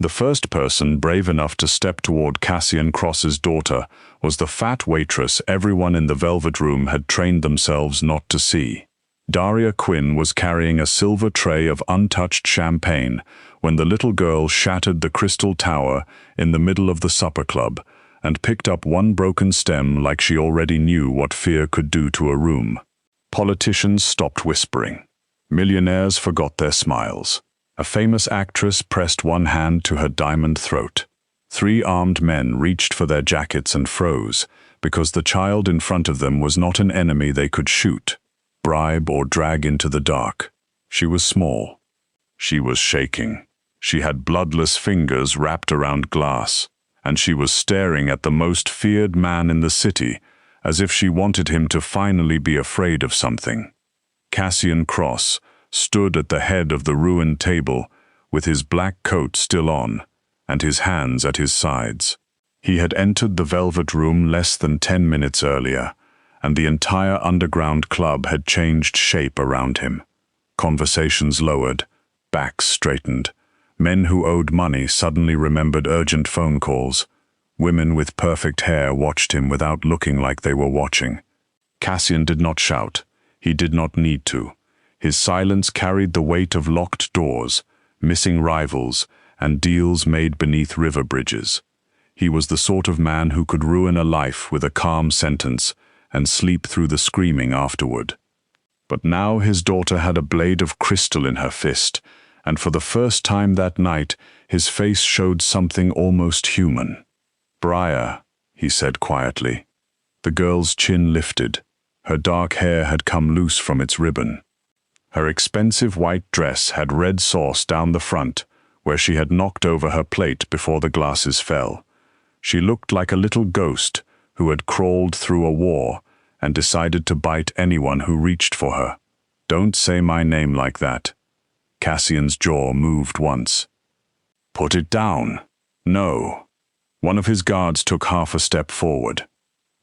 The first person brave enough to step toward Cassian Cross's daughter was the fat waitress everyone in the Velvet Room had trained themselves not to see. Daria Quinn was carrying a silver tray of untouched champagne when the little girl shattered the crystal tower in the middle of the supper club and picked up one broken stem like she already knew what fear could do to a room. Politicians stopped whispering. Millionaires forgot their smiles. A famous actress pressed one hand to her diamond throat. 3 armed men reached for their jackets and froze, because the child in front of them was not an enemy they could shoot, bribe, or drag into the dark. She was small. She was shaking. She had bloodless fingers wrapped around glass, and she was staring at the most feared man in the city, as if she wanted him to finally be afraid of something. Cassian Cross stood at the head of the ruined table, with his black coat still on, and his hands at his sides. He had entered the Velvet Room less than 10 minutes earlier, and the entire underground club had changed shape around him. Conversations lowered, backs straightened. Men who owed money suddenly remembered urgent phone calls. Women with perfect hair watched him without looking like they were watching. Cassian did not shout. He did not need to. His silence carried the weight of locked doors, missing rivals, and deals made beneath river bridges. He was the sort of man who could ruin a life with a calm sentence and sleep through the screaming afterward. But now his daughter had a blade of crystal in her fist, and for the first time that night his face showed something almost human. "Briar," he said quietly. The girl's chin lifted. Her dark hair had come loose from its ribbon. Her expensive white dress had red sauce down the front, where she had knocked over her plate before the glasses fell. She looked like a little ghost who had crawled through a war and decided to bite anyone who reached for her. "Don't say my name like that." Cassian's jaw moved once. "Put it down." "No." One of his guards took half a step forward.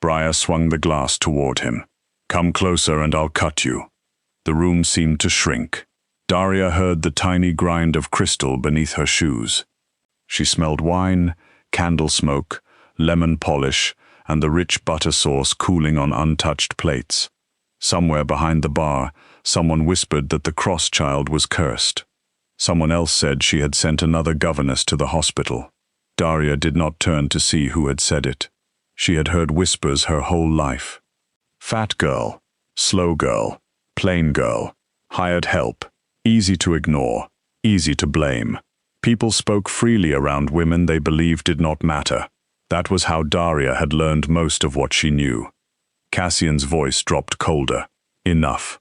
Briar swung the glass toward him. "Come closer and I'll cut you." The room seemed to shrink. Daria heard the tiny grind of crystal beneath her shoes. She smelled wine, candle smoke, lemon polish, and the rich butter sauce cooling on untouched plates. Somewhere behind the bar, someone whispered that the Cross child was cursed. Someone else said she had sent another governess to the hospital. Daria did not turn to see who had said it. She had heard whispers her whole life. Fat girl, slow girl, plain girl, hired help, easy to ignore, easy to blame. People spoke freely around women they believed did not matter. That was how Daria had learned most of what she knew. Cassian's voice dropped colder. "Enough."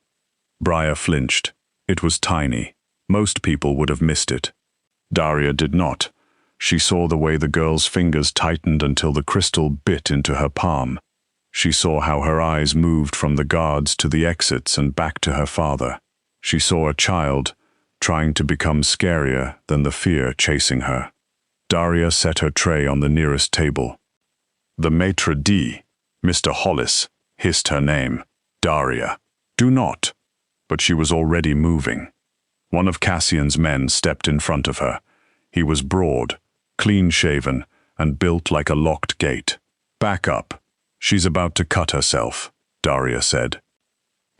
Briar flinched. It was tiny. Most people would have missed it. Daria did not. She saw the way the girl's fingers tightened until the crystal bit into her palm. She saw how her eyes moved from the guards to the exits and back to her father. She saw a child trying to become scarier than the fear chasing her. Daria set her tray on the nearest table. "The maitre d', Mr. Hollis," hissed her name. "Daria, do not." But she was already moving. One of Cassian's men stepped in front of her. He was broad, clean-shaven, and built like a locked gate. "Back up. She's about to cut herself," Daria said.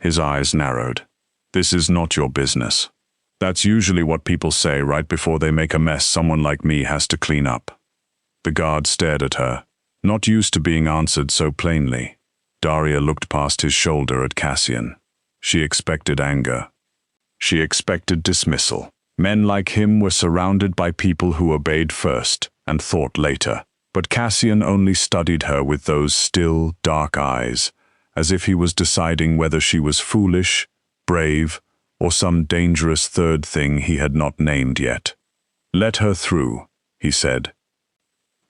His eyes narrowed. "This is not your business." "That's usually what people say right before they make a mess someone like me has to clean up." The guard stared at her, not used to being answered so plainly. Daria looked past his shoulder at Cassian. She expected anger. She expected dismissal. Men like him were surrounded by people who obeyed first and thought later. But Cassian only studied her with those still, dark eyes, as if he was deciding whether she was foolish, brave, or some dangerous third thing he had not named yet. "Let her through," he said.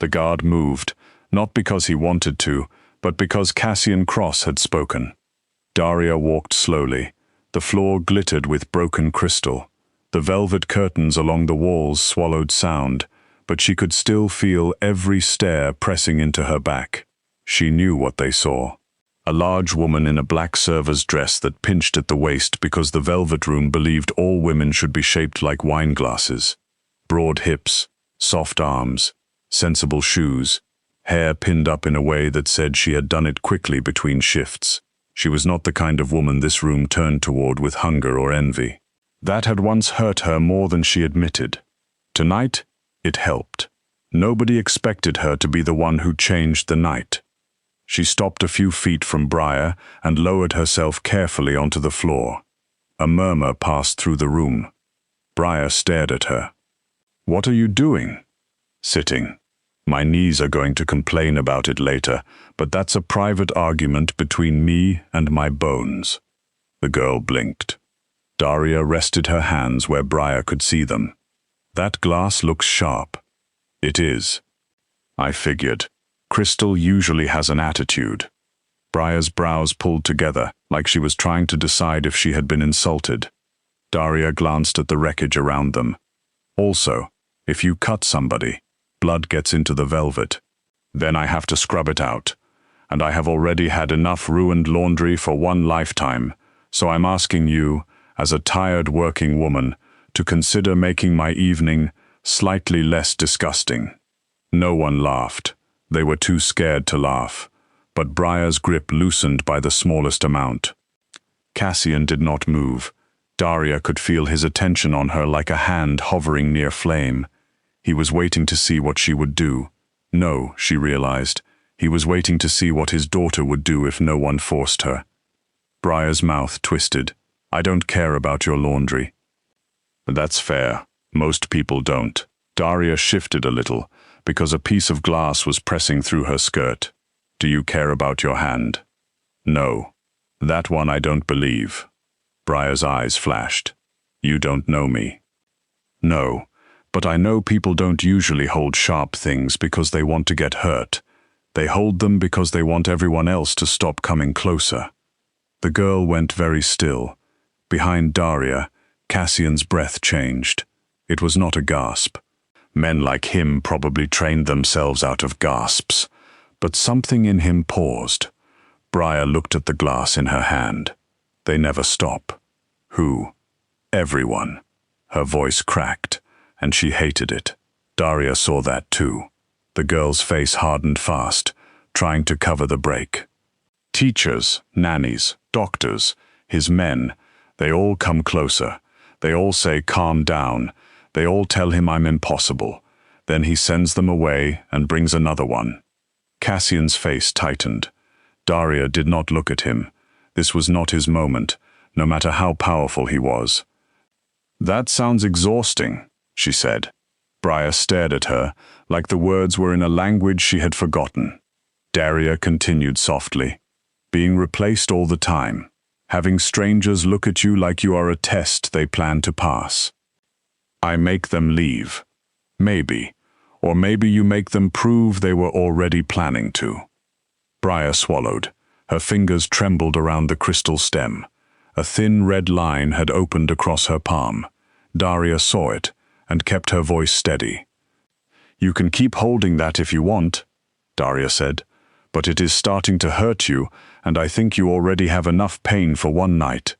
The guard moved, not because he wanted to, but because Cassian Cross had spoken. Daria walked slowly. The floor glittered with broken crystal. The velvet curtains along the walls swallowed sound, but she could still feel every stare pressing into her back. She knew what they saw. A large woman in a black server's dress that pinched at the waist because the Velvet Room believed all women should be shaped like wine glasses. Broad hips, Soft arms, sensible shoes, hair pinned up in a way that said she had done it quickly between shifts. She was not the kind of woman this room turned toward with hunger or envy. That had once hurt her more than she admitted. Tonight, it helped. Nobody expected her to be the one who changed the night. She stopped a few feet from Briar and lowered herself carefully onto the floor. A murmur passed through the room. Briar stared at her. "What are you doing?" "Sitting. My knees are going to complain about it later, but that's a private argument between me and my bones." The girl blinked. Daria rested her hands where Briar could see them. "That glass looks sharp." "It is." "I figured. Crystal usually has an attitude." Briar's brows pulled together, like she was trying to decide if she had been insulted. Daria glanced at the wreckage around them. "Also, if you cut somebody, blood gets into the velvet. Then I have to scrub it out. And I have already had enough ruined laundry for one lifetime, so I'm asking you, as a tired working woman, to consider making my evening slightly less disgusting." No one laughed. They were too scared to laugh, but Briar's grip loosened by the smallest amount. Cassian did not move. Daria could feel his attention on her like a hand hovering near flame. He was waiting to see what she would do. No, she realized, he was waiting to see what his daughter would do if no one forced her. Briar's mouth twisted. "I don't care about your laundry." "That's fair. Most people don't." Daria shifted a little, because a piece of glass was pressing through her skirt. "Do you care about your hand?" "No. That one I don't believe." Briar's eyes flashed. "You don't know me." "No, but I know people don't usually hold sharp things because they want to get hurt. They hold them because they want everyone else to stop coming closer." The girl went very still. Behind Daria, Cassian's breath changed. It was not a gasp. Men like him probably trained themselves out of gasps, but something in him paused. Briar looked at the glass in her hand. "They never stop." "Who?" "Everyone." Her voice cracked, and she hated it. Daria saw that too. The girl's face hardened fast, trying to cover the break. "Teachers, nannies, doctors, his men, they all come closer. They all say calm down. They all tell him I'm impossible. Then he sends them away and brings another one." Cassian's face tightened. Daria did not look at him. This was not his moment, no matter how powerful he was. "That sounds exhausting," she said. Briar stared at her, like the words were in a language she had forgotten. Daria continued softly. "Being replaced all the time. Having strangers look at you like you are a test they plan to pass. I make them leave. Maybe. Or maybe you make them prove they were already planning to." Briar swallowed. Her fingers trembled around the crystal stem. A thin red line had opened across her palm. Daria saw it, and kept her voice steady. "You can keep holding that if you want," Daria said, "but it is starting to hurt you, and I think you already have enough pain for one night."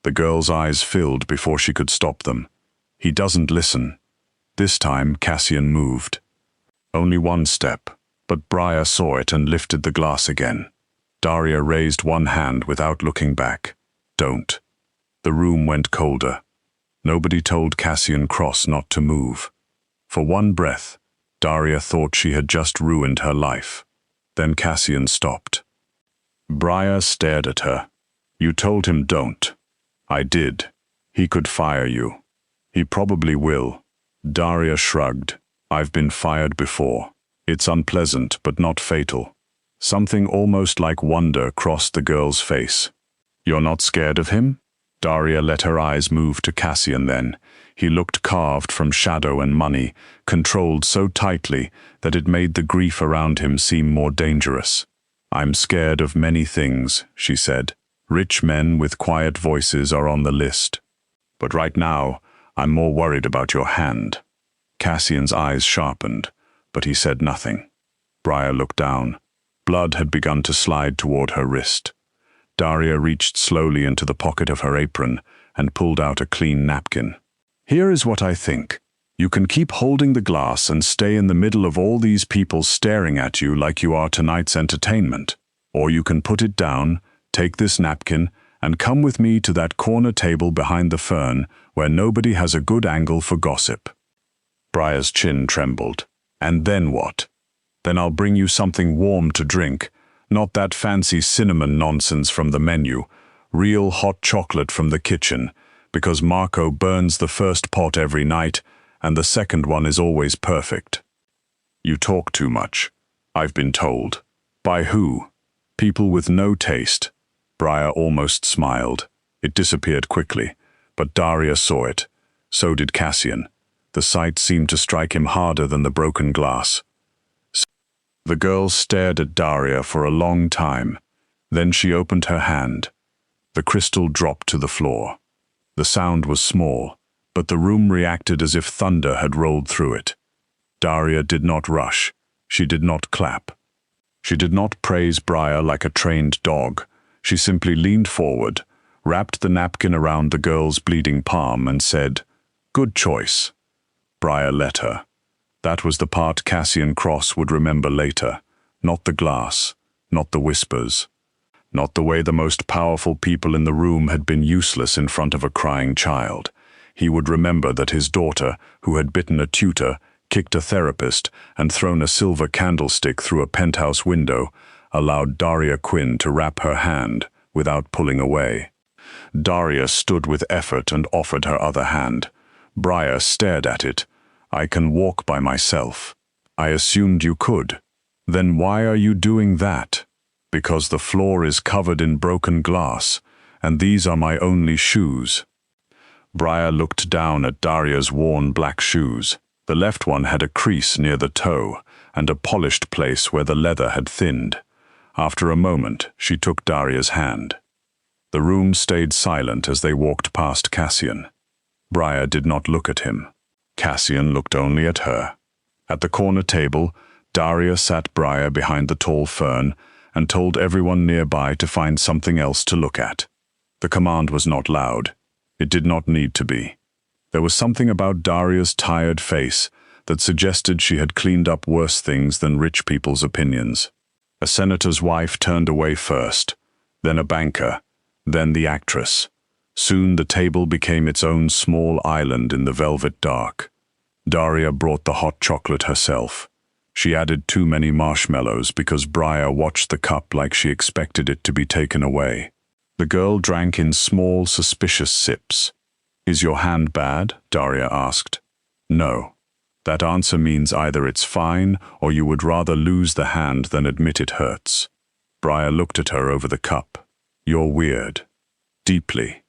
The girl's eyes filled before she could stop them. "He doesn't listen." This time Cassian moved. Only one step, but Briar saw it and lifted the glass again. Daria raised one hand without looking back. "Don't." The room went colder. Nobody told Cassian Cross not to move. For one breath, Daria thought she had just ruined her life. Then Cassian stopped. Briar stared at her. "You told him don't." "I did. He could fire you." "He probably will." Daria shrugged. "I've been fired before. It's unpleasant, but not fatal." Something almost like wonder crossed the girl's face. "You're not scared of him?" Daria let her eyes move to Cassian then. He looked carved from shadow and money, controlled so tightly that it made the grief around him seem more dangerous. "I'm scared of many things," she said. "Rich men with quiet voices are on the list. But right now, I'm more worried about your hand." Cassian's eyes sharpened, but he said nothing. Briar looked down. Blood had begun to slide toward her wrist. Daria reached slowly into the pocket of her apron and pulled out a clean napkin. "Here is what I think." You can keep holding the glass and stay in the middle of all these people staring at you like you are tonight's entertainment. Or you can put it down, take this napkin, and come with me to that corner table behind the fern where nobody has a good angle for gossip." Briar's chin trembled. "And then what?" "Then I'll bring you something warm to drink, not that fancy cinnamon nonsense from the menu, real hot chocolate from the kitchen, because Marco burns the first pot every night, and the second one is always perfect." "You talk too much, I've been told." "By who?" "People with no taste." Briar almost smiled. It disappeared quickly, but Daria saw it. So did Cassian. The sight seemed to strike him harder than the broken glass. The girl stared at Daria for a long time. Then she opened her hand. The crystal dropped to the floor. The sound was small, but the room reacted as if thunder had rolled through it. Daria did not rush. She did not clap. She did not praise Briar like a trained dog. She simply leaned forward, wrapped the napkin around the girl's bleeding palm, and said, "Good choice." Briar let her. That was the part Cassian Cross would remember later. Not the glass, not the whispers, not the way the most powerful people in the room had been useless in front of a crying child. He would remember that his daughter, who had bitten a tutor, kicked a therapist, and thrown a silver candlestick through a penthouse window, allowed Daria Quinn to wrap her hand without pulling away. Daria stood with effort and offered her other hand. Briar stared at it. "I can walk by myself." "I assumed you could." "Then why are you doing that?" "Because the floor is covered in broken glass, and these are my only shoes." Briar looked down at Daria's worn black shoes. The left one had a crease near the toe, and a polished place where the leather had thinned. After a moment, she took Daria's hand. The room stayed silent as they walked past Cassian. Briar did not look at him. Cassian looked only at her. At the corner table, Daria sat Briar behind the tall fern and told everyone nearby to find something else to look at. The command was not loud. It did not need to be. There was something about Daria's tired face that suggested she had cleaned up worse things than rich people's opinions. A senator's wife turned away first, then a banker, then the actress. Soon the table became its own small island in the velvet dark. Daria brought the hot chocolate herself. She added too many marshmallows because Briar watched the cup like she expected it to be taken away. The girl drank in small, suspicious sips. "Is your hand bad?" Daria asked. "No." That answer means either it's fine or you would rather lose the hand than admit it hurts. Briar looked at her over the cup. "You're weird." "Deeply."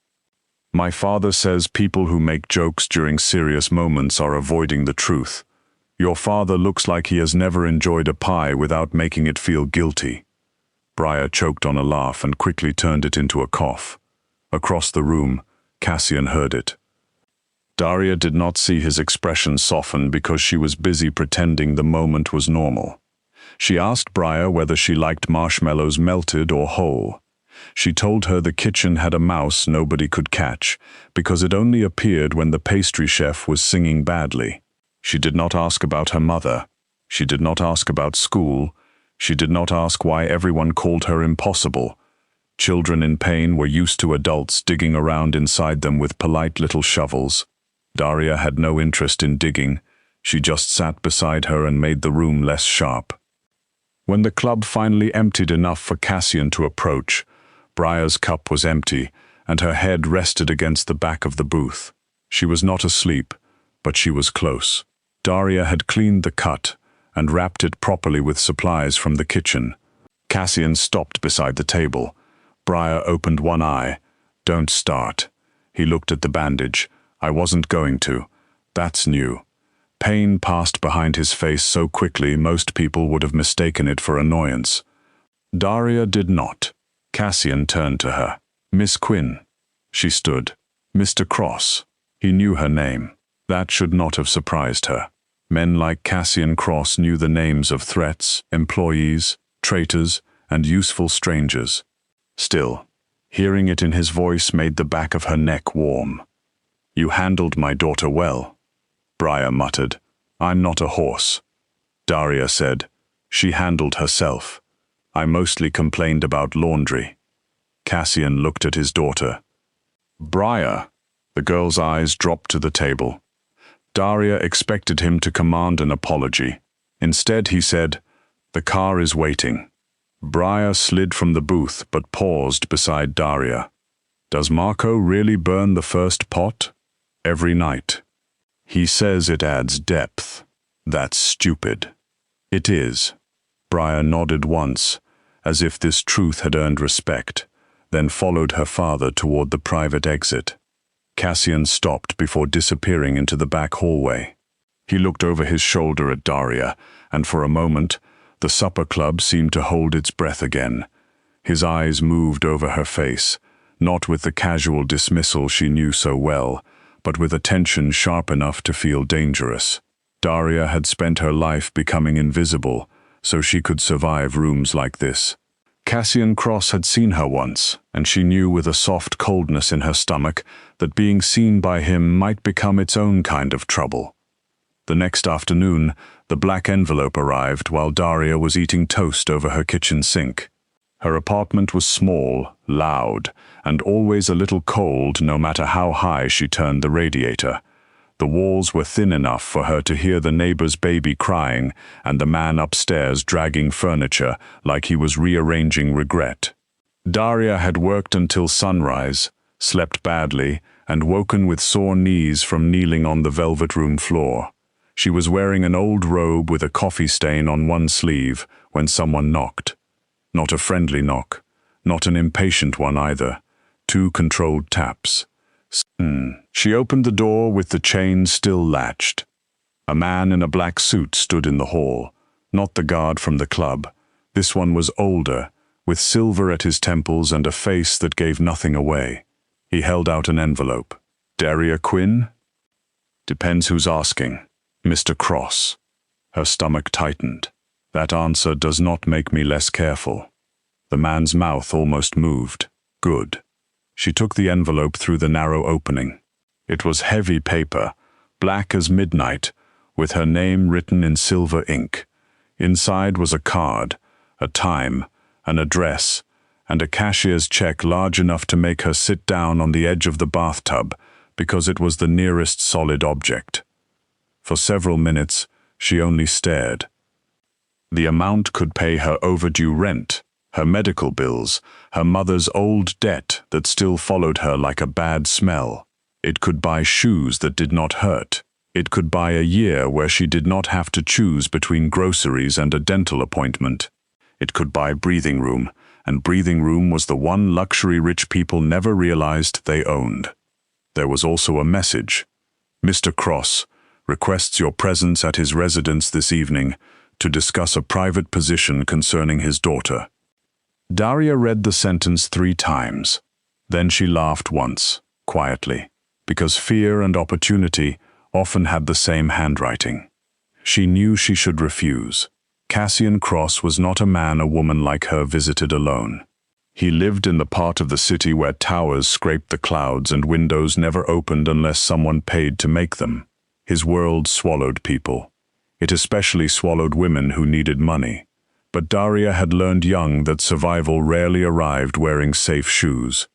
"My father says people who make jokes during serious moments are avoiding the truth. Your father looks like he has never enjoyed a pie without making it feel guilty." Briar choked on a laugh and quickly turned it into a cough. Across the room, Cassian heard it. Daria did not see his expression soften because she was busy pretending the moment was normal. She asked Briar whether she liked marshmallows melted or whole. She told her the kitchen had a mouse nobody could catch because it only appeared when the pastry chef was singing badly. She did not ask about her mother. She did not ask about school. She did not ask why everyone called her impossible. Children in pain were used to adults digging around inside them with polite little shovels. Daria had no interest in digging. She just sat beside her and made the room less sharp. When the club finally emptied enough for Cassian to approach, Briar's cup was empty, and her head rested against the back of the booth. She was not asleep, but she was close. Daria had cleaned the cut and wrapped it properly with supplies from the kitchen. Cassian stopped beside the table. Briar opened one eye. "Don't start." He looked at the bandage. "I wasn't going to. That's new." Pain passed behind his face so quickly most people would have mistaken it for annoyance. Daria did not. Cassian turned to her. "Miss Quinn." She stood. "Mr. Cross." He knew her name. That should not have surprised her. Men like Cassian Cross knew the names of threats, employees, traitors, and useful strangers. Still, hearing it in his voice made the back of her neck warm. "You handled my daughter well." Briar muttered. "I'm not a horse." Daria said. "She handled herself. I mostly complained about laundry." Cassian looked at his daughter. "Briar." The girl's eyes dropped to the table. Daria expected him to command an apology. Instead, he said, "The car is waiting." Briar slid from the booth but paused beside Daria. "Does Marco really burn the first pot?" "Every night." "He says it adds depth." "That's stupid." "It is." Briar nodded once, as if this truth had earned respect, then followed her father toward the private exit. Cassian stopped before disappearing into the back hallway. He looked over his shoulder at Daria, and for a moment, the supper club seemed to hold its breath again. His eyes moved over her face, not with the casual dismissal she knew so well, but with attention sharp enough to feel dangerous. Daria had spent her life becoming invisible, so she could survive rooms like this. Cassian Cross had seen her once, and she knew with a soft coldness in her stomach that being seen by him might become its own kind of trouble. The next afternoon, the black envelope arrived while Daria was eating toast over her kitchen sink. Her apartment was small, loud, and always a little cold no matter how high she turned the radiator. The walls were thin enough for her to hear the neighbor's baby crying and the man upstairs dragging furniture like he was rearranging regret. Daria had worked until sunrise, slept badly, and woken with sore knees from kneeling on the velvet room floor. She was wearing an old robe with a coffee stain on one sleeve when someone knocked. Not a friendly knock, not an impatient one either. 2 controlled taps. She opened the door with the chain still latched. A man in a black suit stood in the hall, not the guard from the club. This one was older, with silver at his temples and a face that gave nothing away. He held out an envelope. "Daria Quinn?" "Depends who's asking." "Mr. Cross." Her stomach tightened. "That answer does not make me less careful." The man's mouth almost moved. "Good." She took the envelope through the narrow opening. It was heavy paper, black as midnight, with her name written in silver ink. Inside was a card, a time, an address, and a cashier's check large enough to make her sit down on the edge of the bathtub because it was the nearest solid object. For several minutes, she only stared. The amount could pay her overdue rent, her medical bills, her mother's old debt that still followed her like a bad smell. It could buy shoes that did not hurt. It could buy a year where she did not have to choose between groceries and a dental appointment. It could buy breathing room, and breathing room was the one luxury rich people never realized they owned. There was also a message. "Mr. Cross requests your presence at his residence this evening to discuss a private position concerning his daughter." Daria read the sentence 3 times. Then she laughed once, quietly, because fear and opportunity often had the same handwriting. She knew she should refuse. Cassian Cross was not a man a woman like her visited alone. He lived in the part of the city where towers scraped the clouds and windows never opened unless someone paid to make them. His world swallowed people. It especially swallowed women who needed money. But Daria had learned young that survival rarely arrived wearing safe shoes.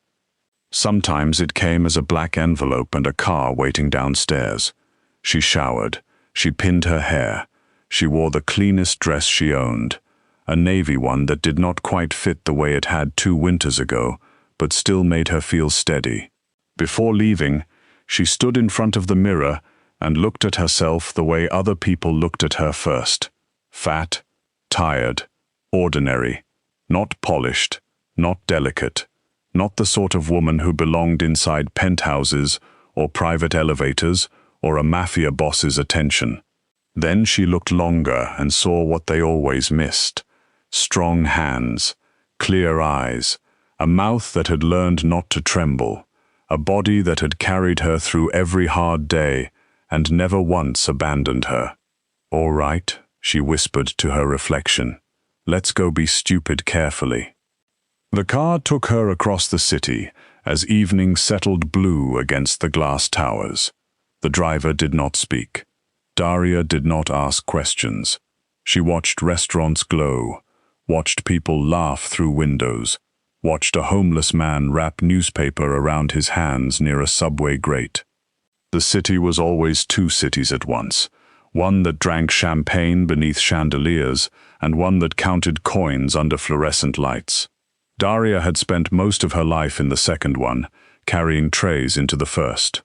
Sometimes it came as a black envelope and a car waiting downstairs. She showered. She pinned her hair. She wore the cleanest dress she owned, a navy one that did not quite fit the way it had 2 winters ago, but still made her feel steady. Before leaving, she stood in front of the mirror and looked at herself the way other people looked at her first. Fat, tired, ordinary, not polished, not delicate, not the sort of woman who belonged inside penthouses or private elevators or a mafia boss's attention. Then she looked longer and saw what they always missed. Strong hands, clear eyes, a mouth that had learned not to tremble, a body that had carried her through every hard day and never once abandoned her. "All right," she whispered to her reflection. "Let's go be stupid carefully." The car took her across the city as evening settled blue against the glass towers. The driver did not speak. Daria did not ask questions. She watched restaurants glow, watched people laugh through windows, watched a homeless man wrap newspaper around his hands near a subway grate. The city was always two cities at once, one that drank champagne beneath chandeliers and one that counted coins under fluorescent lights. Daria had spent most of her life in the second one, carrying trays into the first.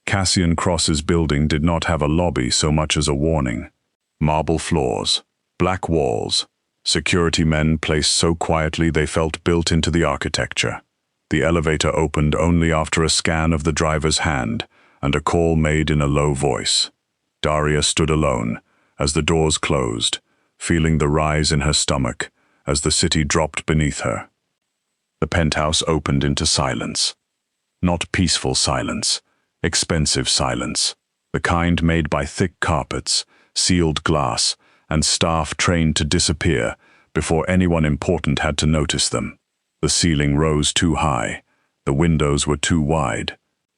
Cassian Cross's building did not have a lobby so much as a warning. Marble floors, black walls, security men placed so quietly they felt built into the architecture. The elevator opened only after a scan of the driver's hand and a call made in a low voice. Daria stood alone as the doors closed, feeling the rise in her stomach as the city dropped beneath her. The penthouse opened into silence. Not peaceful silence, expensive silence, the kind made by thick carpets, sealed glass, and staff trained to disappear before anyone important had to notice them. The ceiling rose too high, the windows were too wide.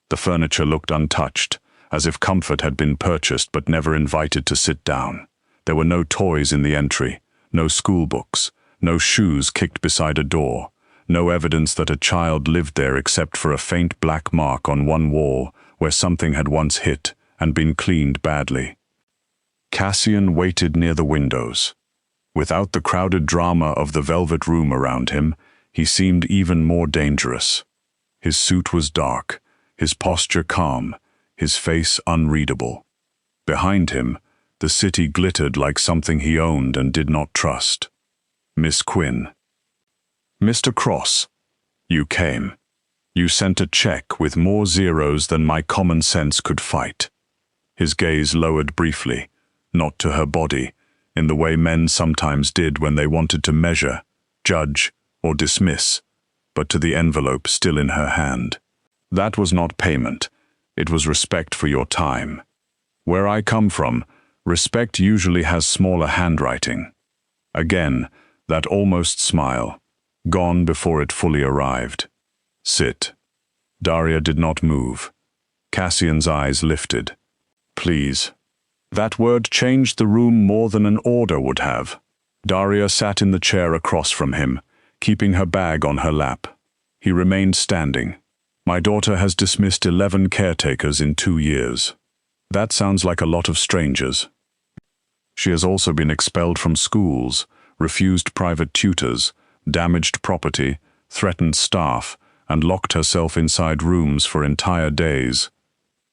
The furniture looked untouched, as if comfort had been purchased but never invited to sit down. There were no toys in the entry, no school books, no shoes kicked beside a door, no evidence that a child lived there except for a faint black mark on one wall where something had once hit and been cleaned badly. Cassian waited near the windows. Without the crowded drama of the velvet room around him, he seemed even more dangerous. His suit was dark, his posture calm, his face unreadable. Behind him, the city glittered like something he owned and did not trust. Miss Quinn. Mr. Cross, you came. You sent a check with more zeros than my common sense could fight. His gaze lowered briefly, not to her body, in the way men sometimes did when they wanted to measure, judge, or dismiss, but to the envelope still in her hand. That was not payment. It was respect for your time. Where I come from, respect usually has smaller handwriting. Again, that almost smile, gone before it fully arrived. Sit. Daria did not move. Cassian's eyes lifted. Please. That word changed the room more than an order would have. Daria sat in the chair across from him, keeping her bag on her lap. He remained standing. My daughter has dismissed 11 caretakers in 2 years. That sounds like a lot of strangers. She has also been expelled from schools, refused private tutors, damaged property, threatened staff, and locked herself inside rooms for entire days.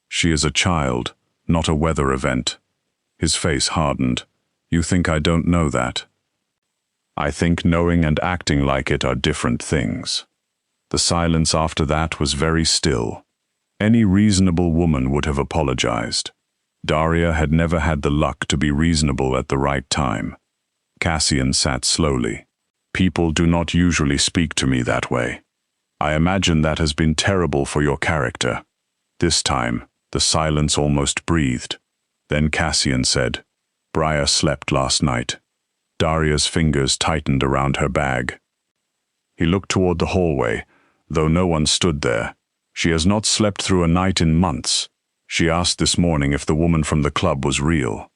She is a child, not a weather event. His face hardened. You think I don't know that? I think knowing and acting like it are different things. The silence after that was very still. Any reasonable woman would have apologized. Daria had never had the luck to be reasonable at the right time. Cassian sat slowly. People do not usually speak to me that way. I imagine that has been terrible for your character. This time, the silence almost breathed. Then Cassian said, Briar slept last night. Daria's fingers tightened around her bag. He looked toward the hallway, though no one stood there. She has not slept through a night in months. She asked this morning if the woman from the club was real.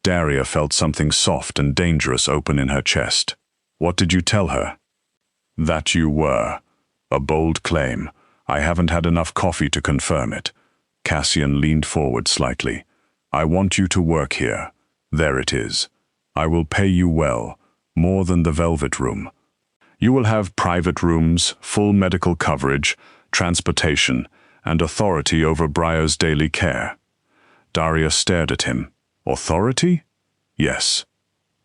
Daria felt something soft and dangerous open in her chest. What did you tell her? That you were. A bold claim. I haven't had enough coffee to confirm it. Cassian leaned forward slightly. I want you to work here. There it is. I will pay you well, more than the velvet room. You will have private rooms, full medical coverage, transportation, and authority over Briar's daily care. Daria stared at him. Authority? Yes.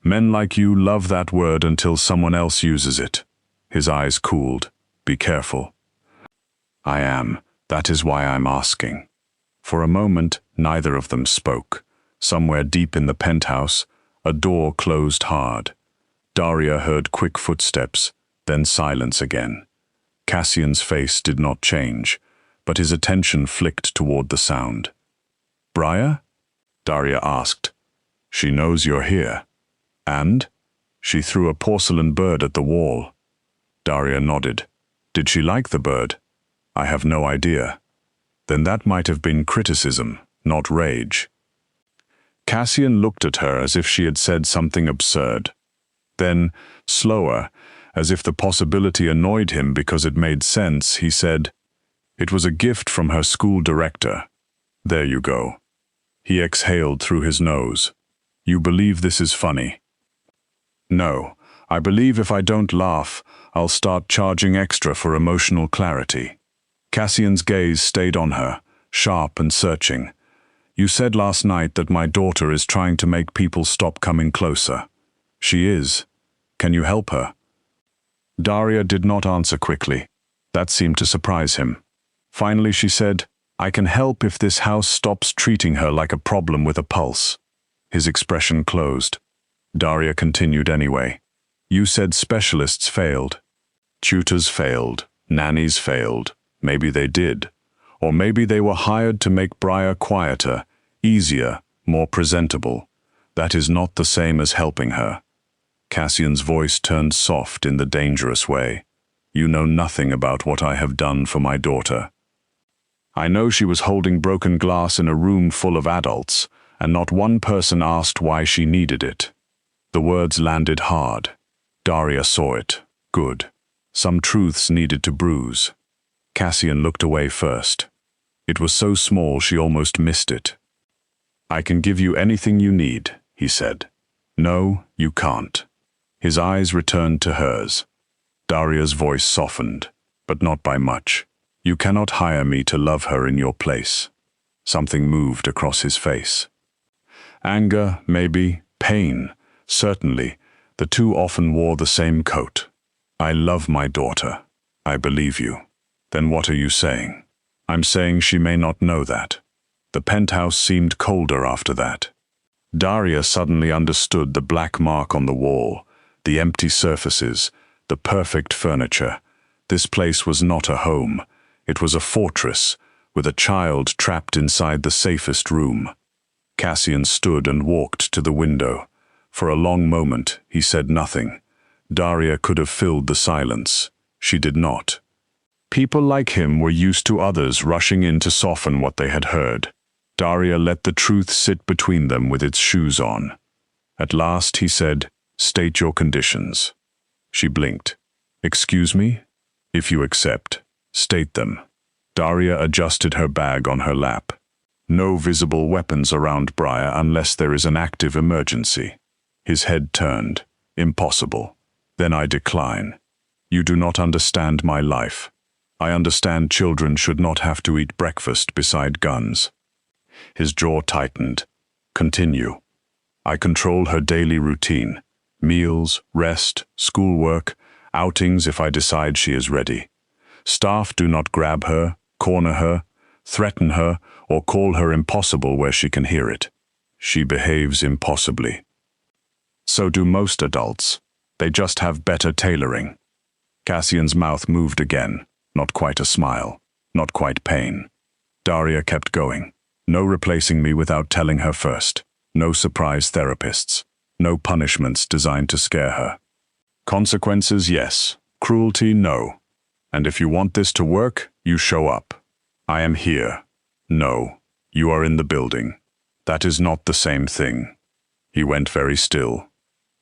Men like you love that word until someone else uses it. His eyes cooled. Be careful. I am. That is why I'm asking. For a moment, neither of them spoke. Somewhere deep in the penthouse, a door closed hard. Daria heard quick footsteps, then silence again. Cassian's face did not change, but his attention flicked toward the sound. Briar? Daria asked. She knows you're here. And? She threw a porcelain bird at the wall. Daria nodded. Did she like the bird? I have no idea. Then that might have been criticism, not rage. Cassian looked at her as if she had said something absurd. Then, slower, as if the possibility annoyed him because it made sense, he said, "It was a gift from her school director. There you go." He exhaled through his nose. "You believe this is funny?" "No, I believe if I don't laugh, I'll start charging extra for emotional clarity." Cassian's gaze stayed on her, sharp and searching. "You said last night that my daughter is trying to make people stop coming closer. She is. Can you help her?" Daria did not answer quickly. That seemed to surprise him. Finally she said, "I can help if this house stops treating her like a problem with a pulse." His expression closed. Daria continued anyway. "You said specialists failed. Tutors failed. Nannies failed. Maybe they did. Or maybe they were hired to make Briar quieter, easier, more presentable. That is not the same as helping her." Cassian's voice turned soft in the dangerous way. "You know nothing about what I have done for my daughter. I know she was holding broken glass in a room full of adults, and not one person asked why she needed it." The words landed hard. Daria saw it. Good. Some truths needed to bruise. Cassian looked away first. It was so small she almost missed it. "I can give you anything you need," he said. "No, you can't." His eyes returned to hers. Daria's voice softened, but not by much. "You cannot hire me to love her in your place." Something moved across his face. Anger, maybe. Pain, certainly. The two often wore the same coat. "I love my daughter. I believe you." "Then what are you saying?" "I'm saying she may not know that." The penthouse seemed colder after that. Daria suddenly understood the black mark on the wall, the empty surfaces, the perfect furniture. This place was not a home. It was a fortress, with a child trapped inside the safest room. Cassian stood and walked to the window. For a long moment, he said nothing. Daria could have filled the silence. She did not. People like him were used to others rushing in to soften what they had heard. Daria let the truth sit between them with its shoes on. At last he said, "State your conditions." She blinked. "Excuse me? If you accept, state them." Daria adjusted her bag on her lap. "No visible weapons around Briar unless there is an active emergency." His head turned. "Impossible." "Then I decline. You do not understand my life. I understand children should not have to eat breakfast beside guns." His jaw tightened. "Continue." "I control her daily routine. Meals, rest, schoolwork, outings if I decide she is ready. Staff do not grab her, corner her, threaten her, or call her impossible where she can hear it. She behaves impossibly. So do most adults. They just have better tailoring." Cassian's mouth moved again. Not quite a smile. Not quite pain. Daria kept going. "No replacing me without telling her first. No surprise therapists. No punishments designed to scare her. Consequences, yes. Cruelty, no. And if you want this to work, you show up. I am here. No, you are in the building. That is not the same thing." He went very still.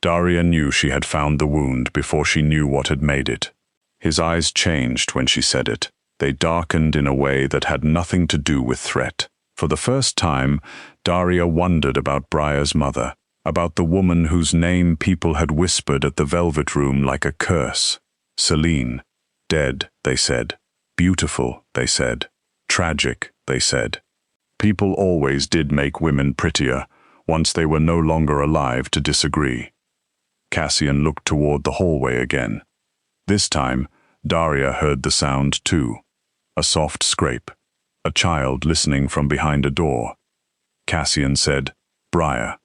Daria knew she had found the wound before she knew what had made it. His eyes changed when she said it. They darkened in a way that had nothing to do with threat. For the first time, Daria wondered about Briar's mother, about the woman whose name people had whispered at the Velvet Room like a curse. Celine. Dead, they said. Beautiful, they said. Tragic, they said. People always did make women prettier, once they were no longer alive to disagree. Cassian looked toward the hallway again. This time, Daria heard the sound too. A soft scrape. A child listening from behind a door. Cassian said, "Briar."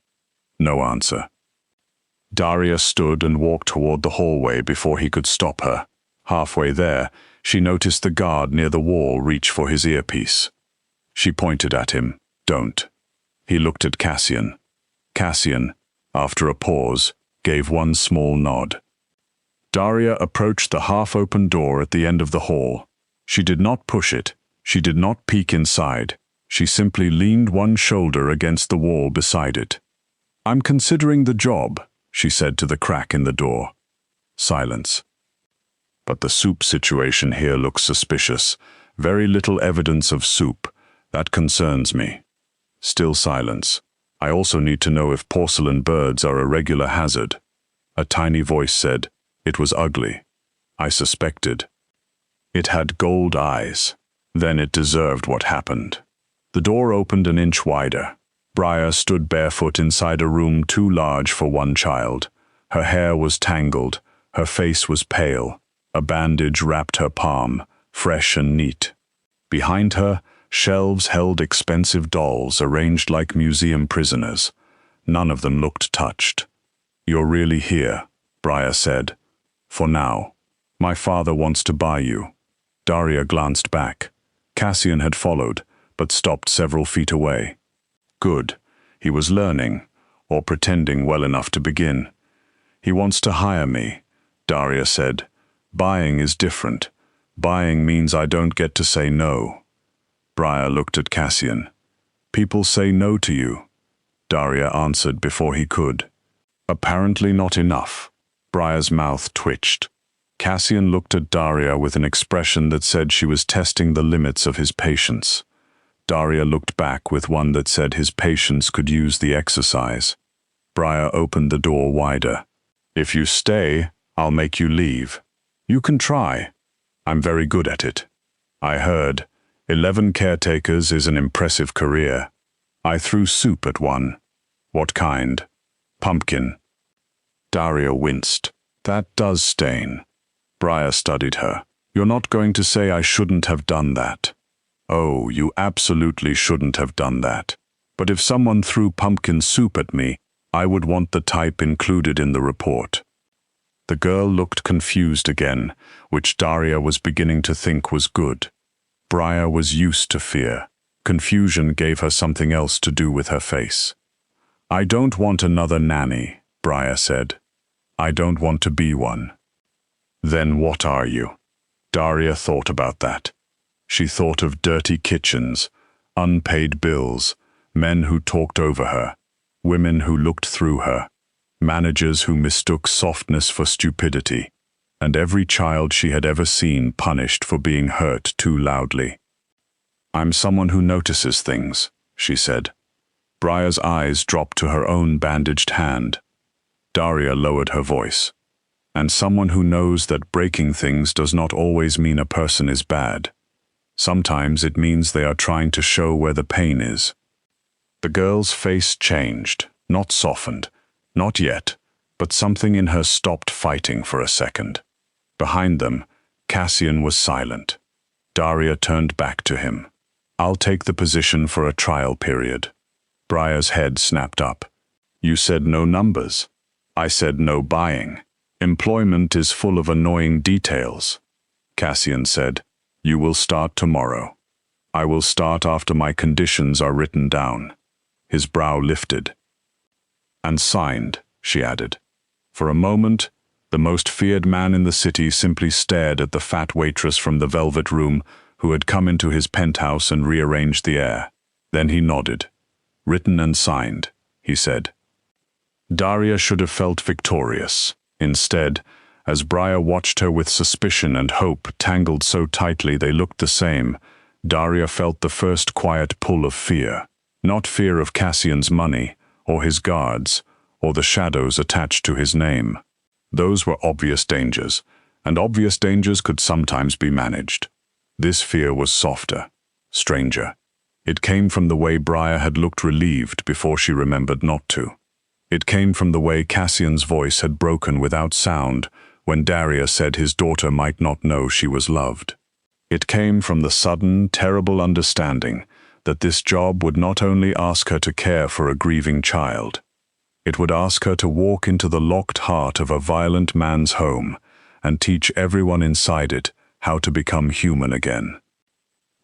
No answer. Daria stood and walked toward the hallway before he could stop her. Halfway there, she noticed the guard near the wall reach for his earpiece. She pointed at him. "Don't." He looked at Cassian. Cassian, after a pause, gave one small nod. Daria approached the half-open door at the end of the hall. She did not push it. She did not peek inside. She simply leaned one shoulder against the wall beside it. "I'm considering the job," she said to the crack in the door. Silence. "But the soup situation here looks suspicious. Very little evidence of soup. That concerns me." Still silence. "I also need to know if porcelain birds are a regular hazard." A tiny voice said, "It was ugly." I suspected. It had gold eyes. Then it deserved what happened. The door opened an inch wider. Briar stood barefoot inside a room too large for one child. Her hair was tangled. Her face was pale. A bandage wrapped her palm, fresh and neat. Behind her, shelves held expensive dolls arranged like museum prisoners. None of them looked touched. "You're really here," Briar said. "For now. My father wants to buy you." Daria glanced back. Cassian had followed, but stopped several feet away. Good. He was learning, or pretending well enough to begin. "He wants to hire me," Daria said. "Buying is different. Buying means I don't get to say no." Briar looked at Cassian. "People say no to you," Daria answered before he could. "Apparently not enough." Briar's mouth twitched. Cassian looked at Daria with an expression that said she was testing the limits of his patience. Daria looked back with one that said his patience could use the exercise. Briar opened the door wider. "If you stay, I'll make you leave." "You can try. I'm very good at it." "I heard. 11 caretakers is an impressive career. I threw soup at one." "What kind?" "Pumpkin." Daria winced. "That does stain." Briar studied her. "You're not going to say I shouldn't have done that." "Oh, you absolutely shouldn't have done that. But if someone threw pumpkin soup at me, I would want the type included in the report." The girl looked confused again, which Daria was beginning to think was good. Briar was used to fear. Confusion gave her something else to do with her face. "I don't want another nanny," Briar said. "I don't want to be one." "Then what are you?" Daria thought about that. She thought of dirty kitchens, unpaid bills, men who talked over her, women who looked through her, managers who mistook softness for stupidity, and every child she had ever seen punished for being hurt too loudly. "I'm someone who notices things," she said. Briar's eyes dropped to her own bandaged hand. Daria lowered her voice. "And someone who knows that breaking things does not always mean a person is bad. Sometimes it means they are trying to show where the pain is." The girl's face changed, not softened, not yet, but something in her stopped fighting for a second. Behind them, Cassian was silent. Daria turned back to him. "I'll take the position for a trial period." Briar's head snapped up. "You said no numbers." "I said no buying. Employment is full of annoying details." Cassian said, "You will start tomorrow." "I will start after my conditions are written down." His brow lifted. "And signed," she added. For a moment, the most feared man in the city simply stared at the fat waitress from the velvet room who had come into his penthouse and rearranged the air. Then he nodded. "Written and signed," he said. Daria should have felt victorious. Instead, as Briar watched her with suspicion and hope tangled so tightly they looked the same, Daria felt the first quiet pull of fear. Not fear of Cassian's money, or his guards, or the shadows attached to his name. Those were obvious dangers, and obvious dangers could sometimes be managed. This fear was softer, stranger. It came from the way Briar had looked relieved before she remembered not to. It came from the way Cassian's voice had broken without sound when Daria said his daughter might not know she was loved. It came from the sudden, terrible understanding that this job would not only ask her to care for a grieving child, it would ask her to walk into the locked heart of a violent man's home and teach everyone inside it how to become human again.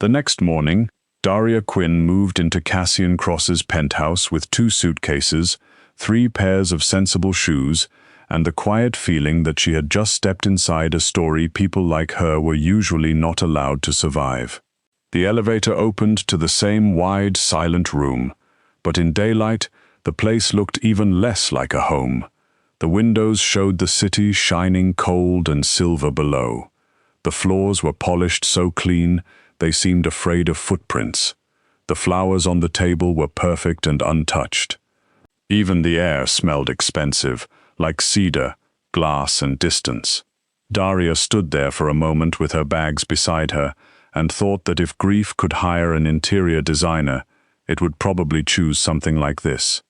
The next morning, Daria Quinn moved into Cassian Cross's penthouse with 2 suitcases, 3 pairs of sensible shoes, and the quiet feeling that she had just stepped inside a story people like her were usually not allowed to survive. The elevator opened to the same wide, silent room, but in daylight, the place looked even less like a home. The windows showed the city shining cold and silver below. The floors were polished so clean, they seemed afraid of footprints. The flowers on the table were perfect and untouched. Even the air smelled expensive, like cedar, glass, and distance. Daria stood there for a moment with her bags beside her and thought that if grief could hire an interior designer, it would probably choose something like this.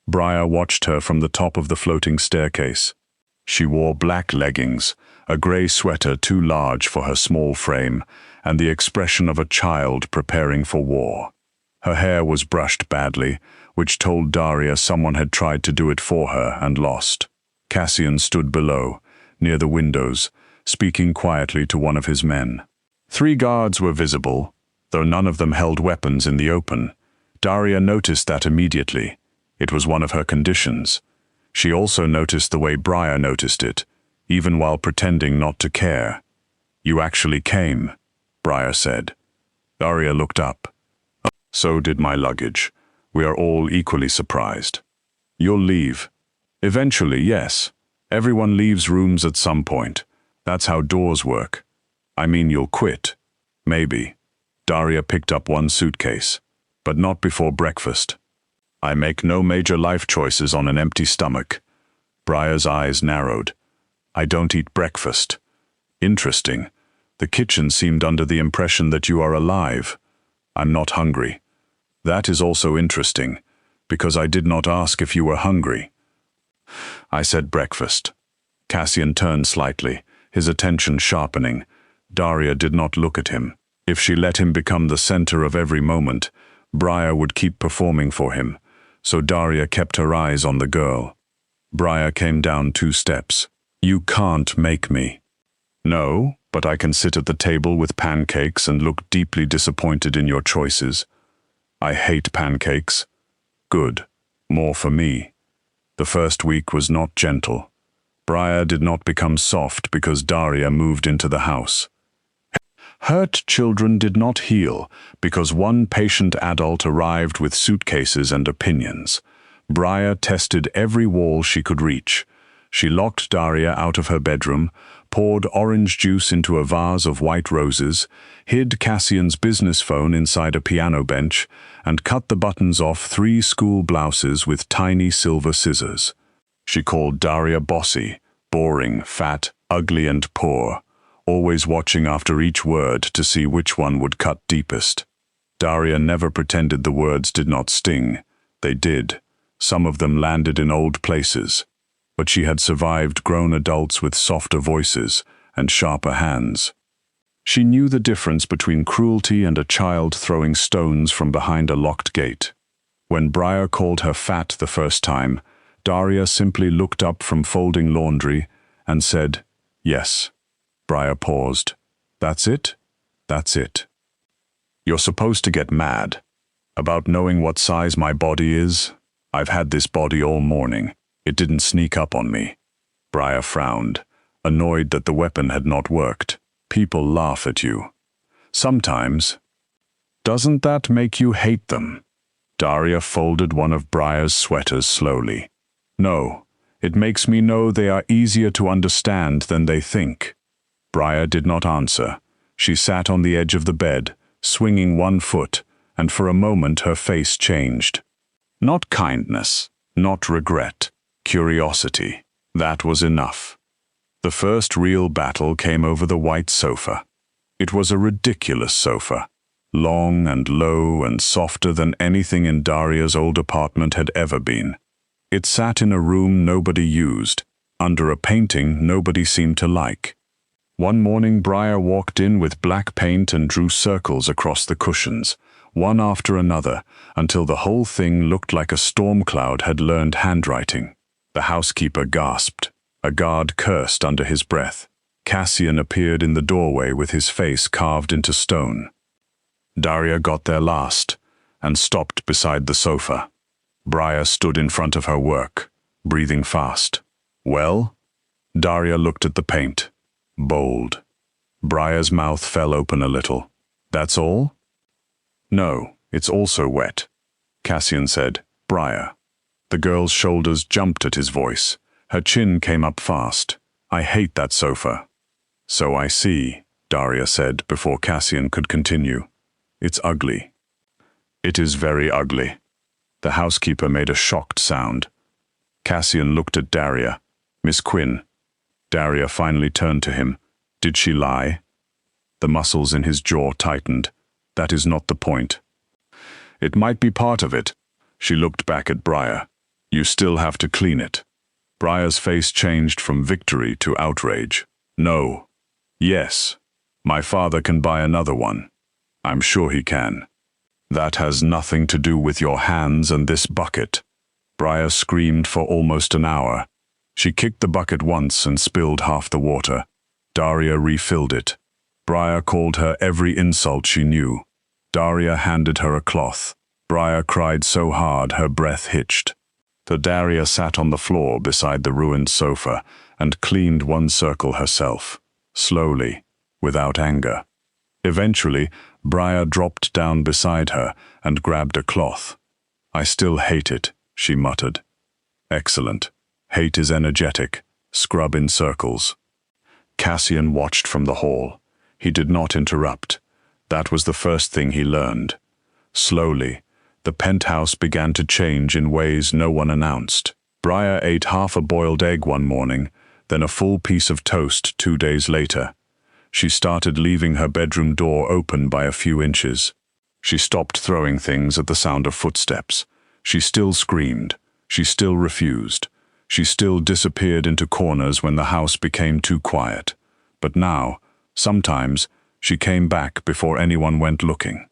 Briar watched her from the top of the floating staircase. She wore black leggings, a grey sweater too large for her small frame, and the expression of a child preparing for war. Her hair was brushed badly, which told Daria someone had tried to do it for her and lost. Cassian stood below, near the windows, speaking quietly to one of his men. 3 guards were visible, though none of them held weapons in the open. Daria noticed that immediately. It was one of her conditions. She also noticed the way Briar noticed it, even while pretending not to care. "You actually came," Briar said. Daria looked up. "So did my luggage. We are all equally surprised." "You'll leave." "Eventually, yes. Everyone leaves rooms at some point. That's how doors work." "I mean, you'll quit." "Maybe." Daria picked up one suitcase. "But not before breakfast." "I make no major life choices on an empty stomach." Briar's eyes narrowed. "I don't eat breakfast." "Interesting. The kitchen seemed under the impression that you are alive." "I'm not hungry." "That is also interesting, because I did not ask if you were hungry." "I said breakfast." Cassian turned slightly, his attention sharpening. Daria did not look at him. If she let him become the center of every moment, Briar would keep performing for him, so Daria kept her eyes on the girl. Briar came down 2 steps. "You can't make me." "No, but I can sit at the table with pancakes and look deeply disappointed in your choices." "I hate pancakes." "Good. More for me." The first week was not gentle. Briar did not become soft because Daria moved into the house. Hurt children did not heal because one patient adult arrived with suitcases and opinions. Briar tested every wall she could reach. She locked Daria out of her bedroom, poured orange juice into a vase of white roses, hid Cassian's business phone inside a piano bench, and cut the buttons off 3 school blouses with tiny silver scissors. She called Daria bossy, boring, fat, ugly, and poor, always watching after each word to see which one would cut deepest. Daria never pretended the words did not sting. They did. Some of them landed in old places. But she had survived grown adults with softer voices and sharper hands. She knew the difference between cruelty and a child throwing stones from behind a locked gate. When Briar called her fat the first time, Daria simply looked up from folding laundry and said, "Yes." Briar paused. "That's it? That's it." "You're supposed to get mad. About knowing what size my body is? I've had this body all morning. It didn't sneak up on me." Briar frowned, annoyed that the weapon had not worked. "People laugh at you." "Sometimes." "Doesn't that make you hate them?" Daria folded one of Briar's sweaters slowly. "No, it makes me know they are easier to understand than they think." Briar did not answer. She sat on the edge of the bed, swinging one foot, and for a moment her face changed. Not kindness, not regret, curiosity. That was enough. The first real battle came over the white sofa. It was a ridiculous sofa, long and low and softer than anything in Daria's old apartment had ever been. It sat in a room nobody used, under a painting nobody seemed to like. One morning Briar walked in with black paint and drew circles across the cushions, one after another, until the whole thing looked like a storm cloud had learned handwriting. The housekeeper gasped. A guard cursed under his breath. Cassian appeared in the doorway with his face carved into stone. Daria got there last, and stopped beside the sofa. Briar stood in front of her work, breathing fast. "Well?" Daria looked at the paint. Bold. Briar's mouth fell open a little. "That's all?" No, it's also wet. Cassian said, Briar. The girl's shoulders jumped at his voice. Her chin came up fast. I hate that sofa. So I see, Daria said before Cassian could continue. It's ugly. It is very ugly. The housekeeper made a shocked sound. Cassian looked at Daria. Miss Quinn. Daria finally turned to him. Did she lie? The muscles in his jaw tightened. That is not the point. It might be part of it. She looked back at Briar. You still have to clean it. Briar's face changed from victory to outrage. No. Yes. My father can buy another one. I'm sure he can. That has nothing to do with your hands and this bucket. Briar screamed for almost an hour. She kicked the bucket once and spilled half the water. Daria refilled it. Briar called her every insult she knew. Daria handed her a cloth. Briar cried so hard her breath hitched. Daria sat on the floor beside the ruined sofa and cleaned one circle herself, slowly, without anger. Eventually, Briar dropped down beside her and grabbed a cloth. I still hate it, she muttered. Excellent. Hate is energetic. Scrub in circles. Cassian watched from the hall. He did not interrupt. That was the first thing he learned. Slowly, the penthouse began to change in ways no one announced. Briar ate half a boiled egg one morning, then a full piece of toast 2 days later. She started leaving her bedroom door open by a few inches. She stopped throwing things at the sound of footsteps. She still screamed. She still refused. She still disappeared into corners when the house became too quiet. But now, sometimes, she came back before anyone went looking.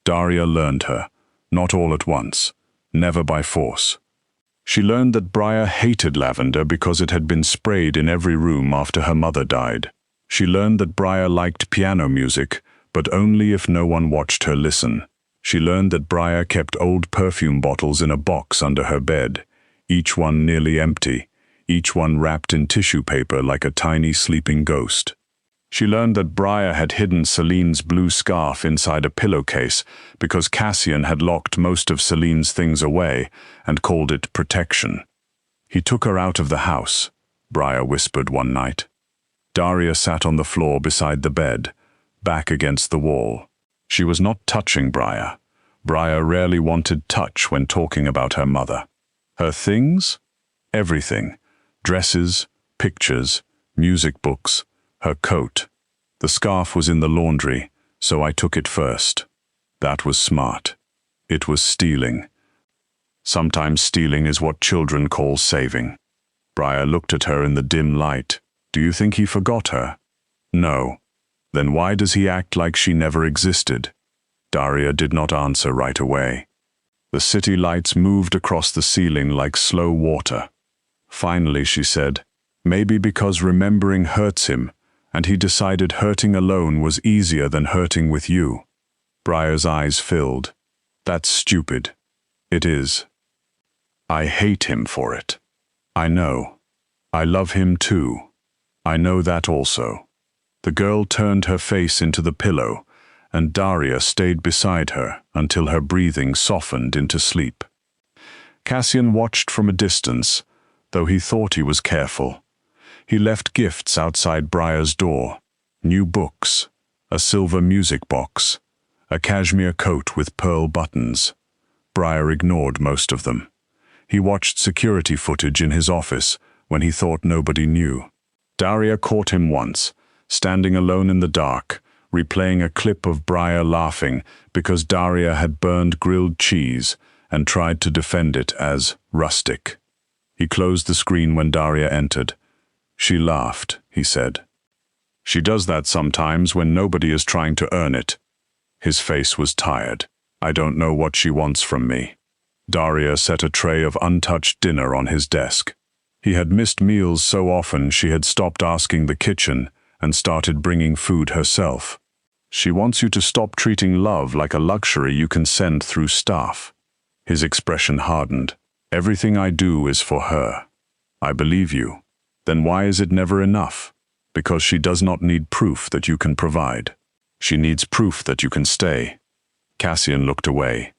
Daria learned her, not all at once, never by force. She learned that Briar hated lavender because it had been sprayed in every room after her mother died. She learned that Briar liked piano music, but only if no one watched her listen. She learned that Briar kept old perfume bottles in a box under her bed, each one nearly empty, each one wrapped in tissue paper like a tiny sleeping ghost. She learned that Briar had hidden Celine's blue scarf inside a pillowcase because Cassian had locked most of Celine's things away and called it protection. He took her out of the house, Briar whispered one night. Daria sat on the floor beside the bed, back against the wall. She was not touching Briar. Briar rarely wanted touch when talking about her mother. Her things? Everything. Dresses, pictures, music books, her coat. The scarf was in the laundry, so I took it first. That was smart. It was stealing. Sometimes stealing is what children call saving. Briar looked at her in the dim light. Do you think he forgot her? No. Then why does he act like she never existed? Daria did not answer right away. The city lights moved across the ceiling like slow water. Finally, she said, maybe because remembering hurts him, and he decided hurting alone was easier than hurting with you. Briar's eyes filled. That's stupid. It is. I hate him for it. I know. I love him too. I know that also. The girl turned her face into the pillow, and Daria stayed beside her until her breathing softened into sleep. Cassian watched from a distance, though he thought he was careful. He left gifts outside Briar's door, new books, a silver music box, a cashmere coat with pearl buttons. Briar ignored most of them. He watched security footage in his office when he thought nobody knew. Daria caught him once, standing alone in the dark, replaying a clip of Briar laughing because Daria had burned grilled cheese and tried to defend it as rustic. He closed the screen when Daria entered. She laughed, he said. She does that sometimes when nobody is trying to earn it. His face was tired. I don't know what she wants from me. Daria set a tray of untouched dinner on his desk. He had missed meals so often she had stopped asking the kitchen and started bringing food herself. She wants you to stop treating love like a luxury you can send through staff. His expression hardened. Everything I do is for her. I believe you. Then why is it never enough? Because she does not need proof that you can provide. She needs proof that you can stay. Cassian looked away.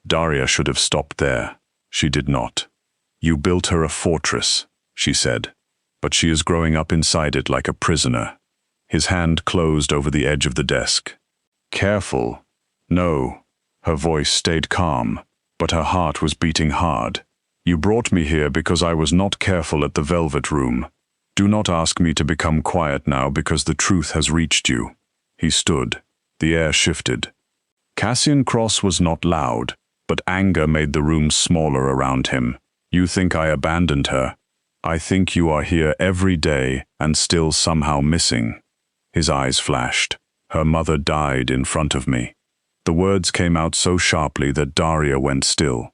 Daria should have stopped there. She did not. You built her a fortress, she said, but she is growing up inside it like a prisoner. His hand closed over the edge of the desk. Careful. No. Her voice stayed calm, but her heart was beating hard. You brought me here because I was not careful at the Velvet Room. Do not ask me to become quiet now because the truth has reached you. He stood. The air shifted. Cassian Cross was not loud, but anger made the room smaller around him. You think I abandoned her. I think you are here every day and still somehow missing. His eyes flashed. Her mother died in front of me. The words came out so sharply that Daria went still.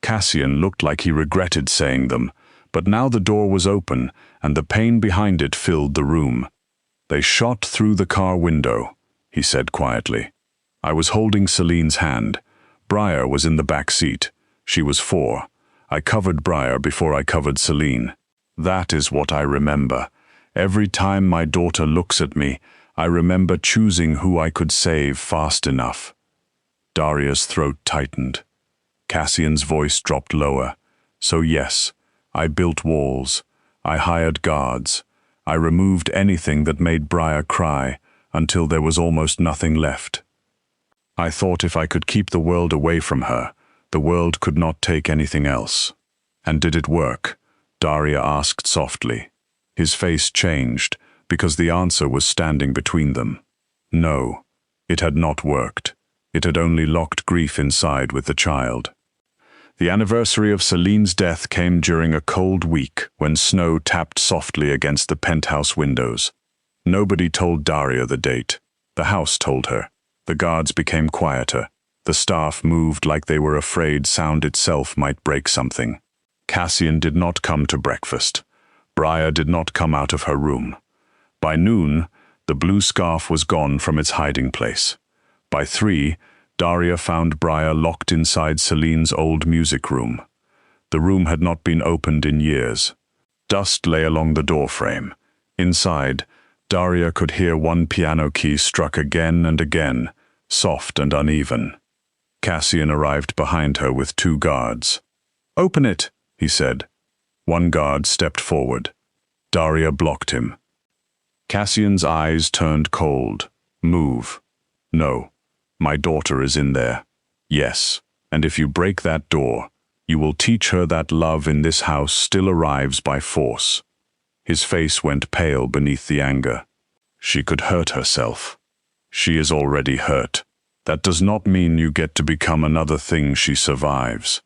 Cassian looked like he regretted saying them, but now the door was open and the pain behind it filled the room. They shot through the car window, he said quietly. I was holding Celine's hand. Briar was in the back seat. She was 4. I covered Briar before I covered Celine. That is what I remember. Every time my daughter looks at me, I remember choosing who I could save fast enough. Daria's throat tightened. Cassian's voice dropped lower. So yes, I built walls. I hired guards. I removed anything that made Briar cry until there was almost nothing left. I thought if I could keep the world away from her, the world could not take anything else. And did it work? Daria asked softly. His face changed because the answer was standing between them. No, it had not worked. It had only locked grief inside with the child. The anniversary of Celine's death came during a cold week when snow tapped softly against the penthouse windows. Nobody told Daria the date. The house told her. The guards became quieter. The staff moved like they were afraid sound itself might break something. Cassian did not come to breakfast. Briar did not come out of her room. By noon, the blue scarf was gone from its hiding place. By 3, Daria found Briar locked inside Celine's old music room. The room had not been opened in years. Dust lay along the doorframe. Inside, Daria could hear one piano key struck again and again, soft and uneven. Cassian arrived behind her with 2 guards. "Open it," he said. One guard stepped forward. Daria blocked him. Cassian's eyes turned cold. "Move." "No. My daughter is in there." "Yes. And if you break that door, you will teach her that love in this house still arrives by force." His face went pale beneath the anger. She could hurt herself. She is already hurt. That does not mean you get to become another thing she survives.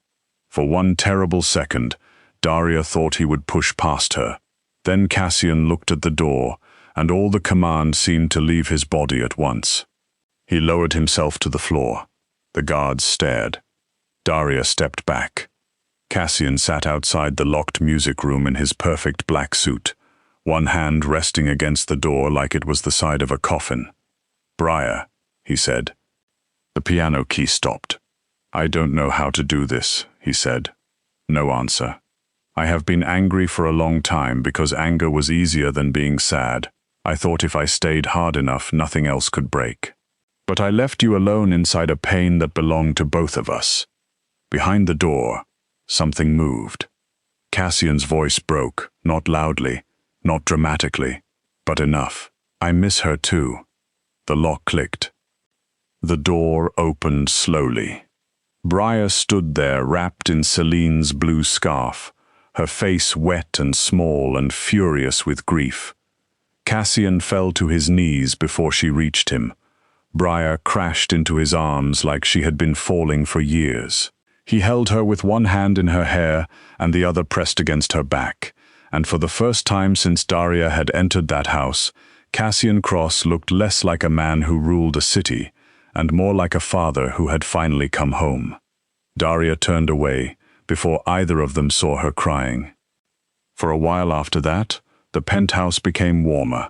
For one terrible second, Daria thought he would push past her. Then Cassian looked at the door, and all the command seemed to leave his body at once. He lowered himself to the floor. The guards stared. Daria stepped back. Cassian sat outside the locked music room in his perfect black suit, one hand resting against the door like it was the side of a coffin. "Briar," he said. The piano key stopped. "I don't know how to do this," he said. No answer. "I have been angry for a long time because anger was easier than being sad. I thought if I stayed hard enough, nothing else could break. But I left you alone inside a pain that belonged to both of us." Behind the door, something moved. Cassian's voice broke, not loudly, not dramatically, but enough. "I miss her too." The lock clicked. The door opened slowly. Briar stood there wrapped in Celine's blue scarf, her face wet and small and furious with grief. Cassian fell to his knees before she reached him. Briar crashed into his arms like she had been falling for years. He held her with one hand in her hair and the other pressed against her back, and for the first time since Daria had entered that house, Cassian Cross looked less like a man who ruled a city, and more like a father who had finally come home. Daria turned away before either of them saw her crying. For a while after that, the penthouse became warmer.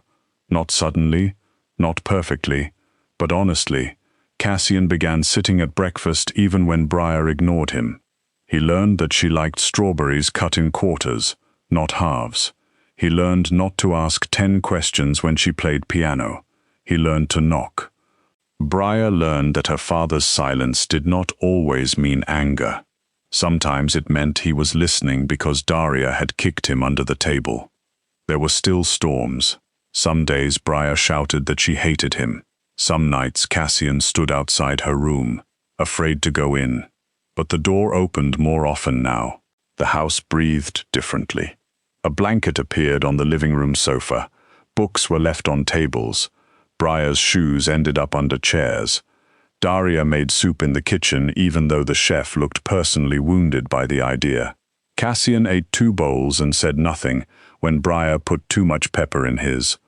Not suddenly, not perfectly, but honestly. Cassian began sitting at breakfast even when Briar ignored him. He learned that she liked strawberries cut in quarters, not halves. He learned not to ask 10 questions when she played piano. He learned to knock. Briar learned that her father's silence did not always mean anger. Sometimes it meant he was listening because Daria had kicked him under the table. There were still storms. Some days Briar shouted that she hated him. Some nights Cassian stood outside her room, afraid to go in. But the door opened more often now. The house breathed differently. A blanket appeared on the living room sofa. Books were left on tables. Briar's shoes ended up under chairs. Daria made soup in the kitchen even though the chef looked personally wounded by the idea. Cassian ate 2 bowls and said nothing when Briar put too much pepper in his.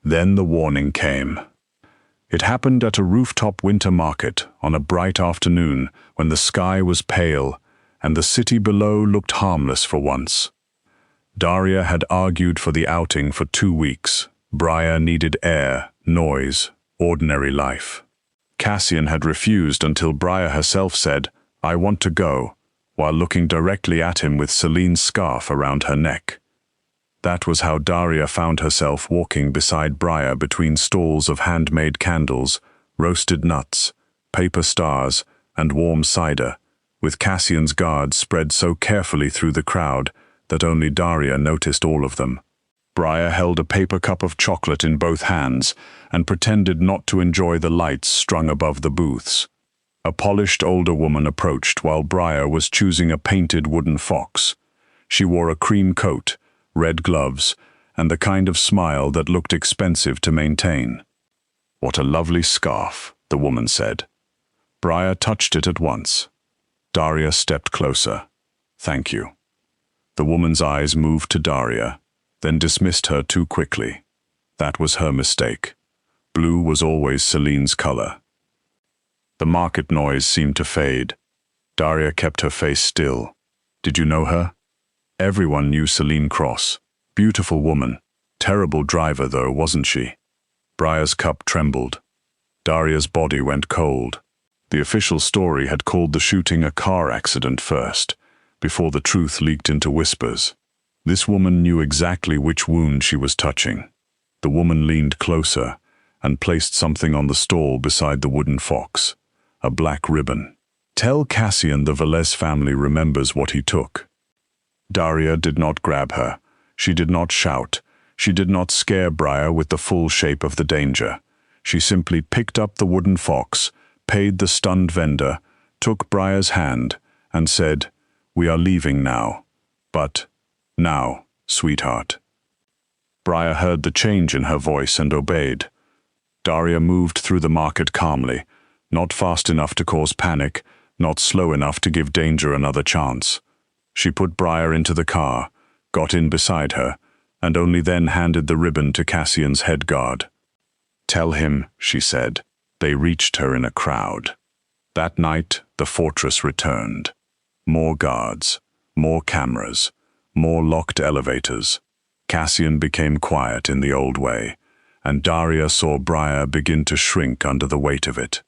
Then the warning came. It happened at a rooftop winter market on a bright afternoon when the sky was pale and the city below looked harmless for once. Daria had argued for the outing for 2 weeks. Briar needed air, noise, ordinary life. Cassian had refused until Briar herself said, "I want to go," while looking directly at him with Celine's scarf around her neck. That was how Daria found herself walking beside Briar between stalls of handmade candles, roasted nuts, paper stars, and warm cider, with Cassian's guards spread so carefully through the crowd that only Daria noticed all of them. Briar held a paper cup of chocolate in both hands and pretended not to enjoy the lights strung above the booths. A polished older woman approached while Briar was choosing a painted wooden fox. She wore a cream coat, red gloves, and the kind of smile that looked expensive to maintain. "What a lovely scarf," the woman said. Briar touched it at once. Daria stepped closer. "Thank you." The woman's eyes moved to Daria, then dismissed her too quickly. That was her mistake. Blue was always Celine's color. The market noise seemed to fade. Daria kept her face still. "Did you know her?" Everyone knew Cassian Cross. Beautiful woman. Terrible driver though, wasn't she? Briar's cup trembled. Daria's body went cold. The official story had called the shooting a car accident first, before the truth leaked into whispers. This woman knew exactly which wound she was touching. The woman leaned closer and placed something on the stall beside the wooden fox. A black ribbon. "Tell Cassian the Velez family remembers what he took." Daria did not grab her. She did not shout. She did not scare Briar with the full shape of the danger. She simply picked up the wooden fox, paid the stunned vendor, took Briar's hand, and said, "We are leaving now. But now, sweetheart." Briar heard the change in her voice and obeyed. Daria moved through the market calmly, not fast enough to cause panic, not slow enough to give danger another chance. She put Briar into the car, got in beside her, and only then handed the ribbon to Cassian's head guard. "Tell him," she said. They reached her in a crowd. That night, the fortress returned. More guards, more cameras, more locked elevators. Cassian became quiet in the old way, and Daria saw Briar begin to shrink under the weight of it.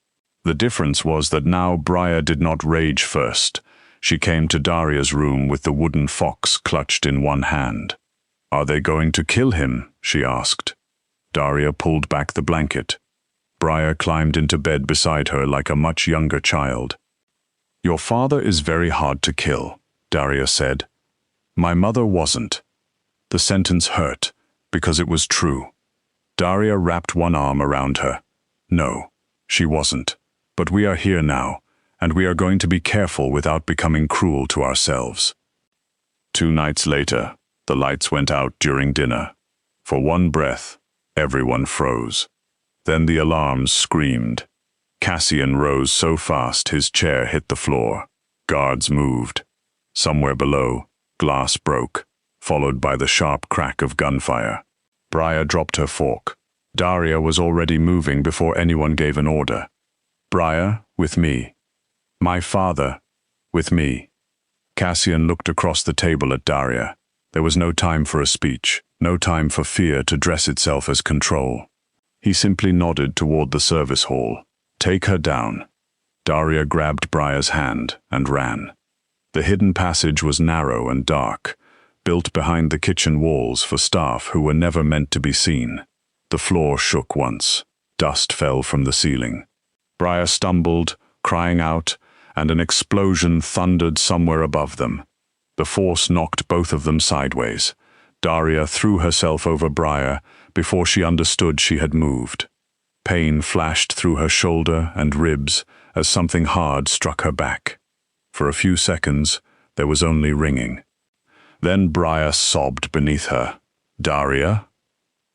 The difference was that now Briar did not rage first. She came to Daria's room with the wooden fox clutched in one hand. "Are they going to kill him?" she asked. Daria pulled back the blanket. Briar climbed into bed beside her like a much younger child. "Your father is very hard to kill," Daria said. "My mother wasn't." The sentence hurt, because it was true. Daria wrapped one arm around her. "No, she wasn't. But we are here now, and we are going to be careful without becoming cruel to ourselves." 2 nights later, the lights went out during dinner. For one breath, everyone froze. Then the alarms screamed. Cassian rose so fast his chair hit the floor. Guards moved. Somewhere below, glass broke, followed by the sharp crack of gunfire. Briar dropped her fork. Daria was already moving before anyone gave an order. "Briar, with me." "My father, with me." Cassian looked across the table at Daria. There was no time for a speech, no time for fear to dress itself as control. He simply nodded toward the service hall. "Take her down." Daria grabbed Briar's hand and ran. The hidden passage was narrow and dark, built behind the kitchen walls for staff who were never meant to be seen. The floor shook once. Dust fell from the ceiling. Briar stumbled, crying out, and an explosion thundered somewhere above them. The force knocked both of them sideways. Daria threw herself over Briar before she understood she had moved. Pain flashed through her shoulder and ribs as something hard struck her back. For a few seconds, there was only ringing. Then Briar sobbed beneath her. "Daria?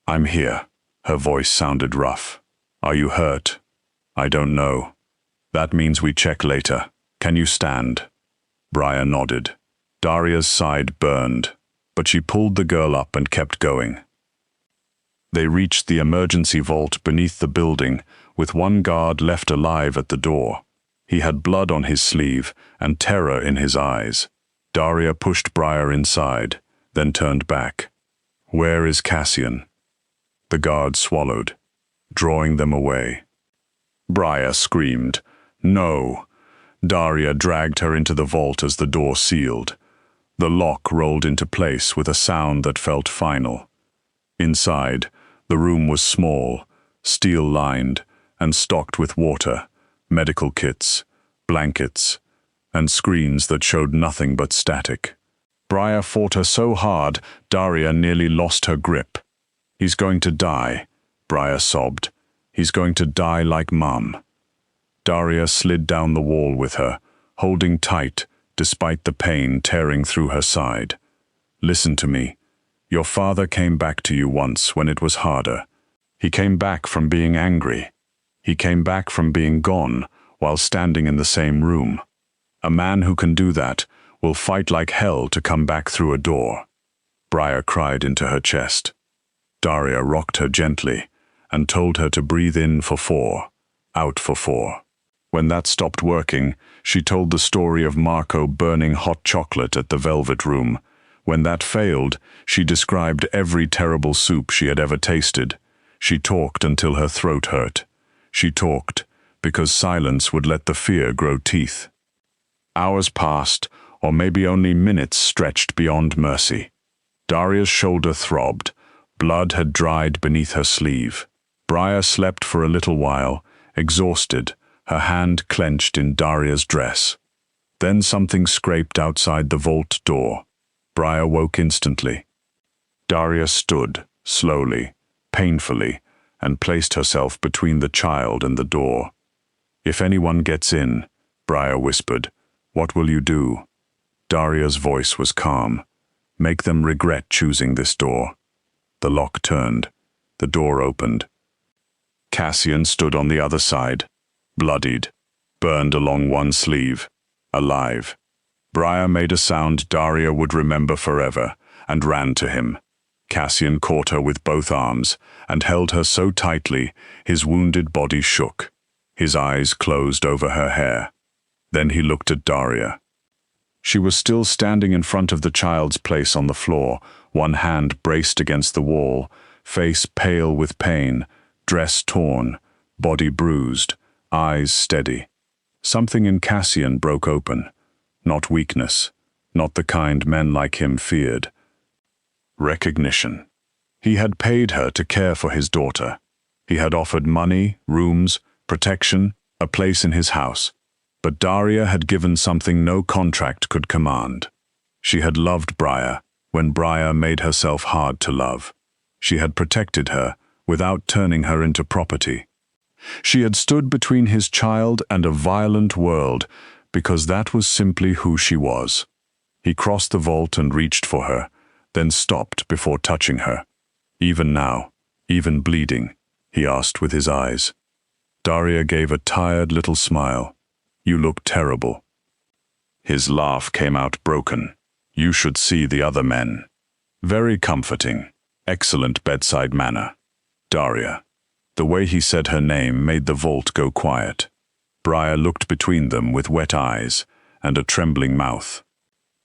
I'm here." Her voice sounded rough. "Are you hurt?" "I don't know." "That means we check later. Can you stand?" Briar nodded. Daria's side burned, but she pulled the girl up and kept going. They reached the emergency vault beneath the building, with one guard left alive at the door. He had blood on his sleeve and terror in his eyes. Daria pushed Briar inside, then turned back. "Where is Cassian?" The guard swallowed, drawing them away. Briar screamed, "No!" Daria dragged her into the vault as the door sealed. The lock rolled into place with a sound that felt final. Inside, the room was small, steel-lined, and stocked with water, medical kits, blankets, and screens that showed nothing but static. Briar fought her so hard, Daria nearly lost her grip. "He's going to die," Briar sobbed. "He's going to die like Mum." Daria slid down the wall with her, holding tight despite the pain tearing through her side. "Listen to me. Your father came back to you once when it was harder. He came back from being angry. He came back from being gone while standing in the same room. A man who can do that will fight like hell to come back through a door." Briar cried into her chest. Daria rocked her gently and told her to breathe in for 4, out for 4. When that stopped working, she told the story of Marco burning hot chocolate at the Velvet Room. When that failed, she described every terrible soup she had ever tasted. She talked until her throat hurt. She talked because silence would let the fear grow teeth. Hours passed, or maybe only minutes stretched beyond mercy. Daria's shoulder throbbed. Blood had dried beneath her sleeve. Briar slept for a little while, exhausted, her hand clenched in Daria's dress. Then something scraped outside the vault door. Briar woke instantly. Daria stood, slowly, painfully, and placed herself between the child and the door. "If anyone gets in," Briar whispered, "what will you do?" Daria's voice was calm. "Make them regret choosing this door." The lock turned. The door opened. Cassian stood on the other side, bloodied, burned along one sleeve, alive. Briar made a sound Daria would remember forever and ran to him. Cassian caught her with both arms and held her so tightly his wounded body shook. His eyes closed over her hair. Then he looked at Daria. She was still standing in front of the child's place on the floor, one hand braced against the wall, face pale with pain, dress torn, body bruised, eyes steady. Something in Cassian broke open. Not weakness, not the kind men like him feared. Recognition. He had paid her to care for his daughter. He had offered money, rooms, protection, a place in his house. But Daria had given something no contract could command. She had loved Briar when Briar made herself hard to love. She had protected her without turning her into property. She had stood between his child and a violent world because that was simply who she was. He crossed the vault and reached for her, then stopped before touching her. "Even now, even bleeding?" he asked with his eyes. Daria gave a tired little smile. "You look terrible." His laugh came out broken. "You should see the other men." Very comforting, excellent bedside manner. Daria. The way he said her name made the vault go quiet. Briar looked between them with wet eyes and a trembling mouth.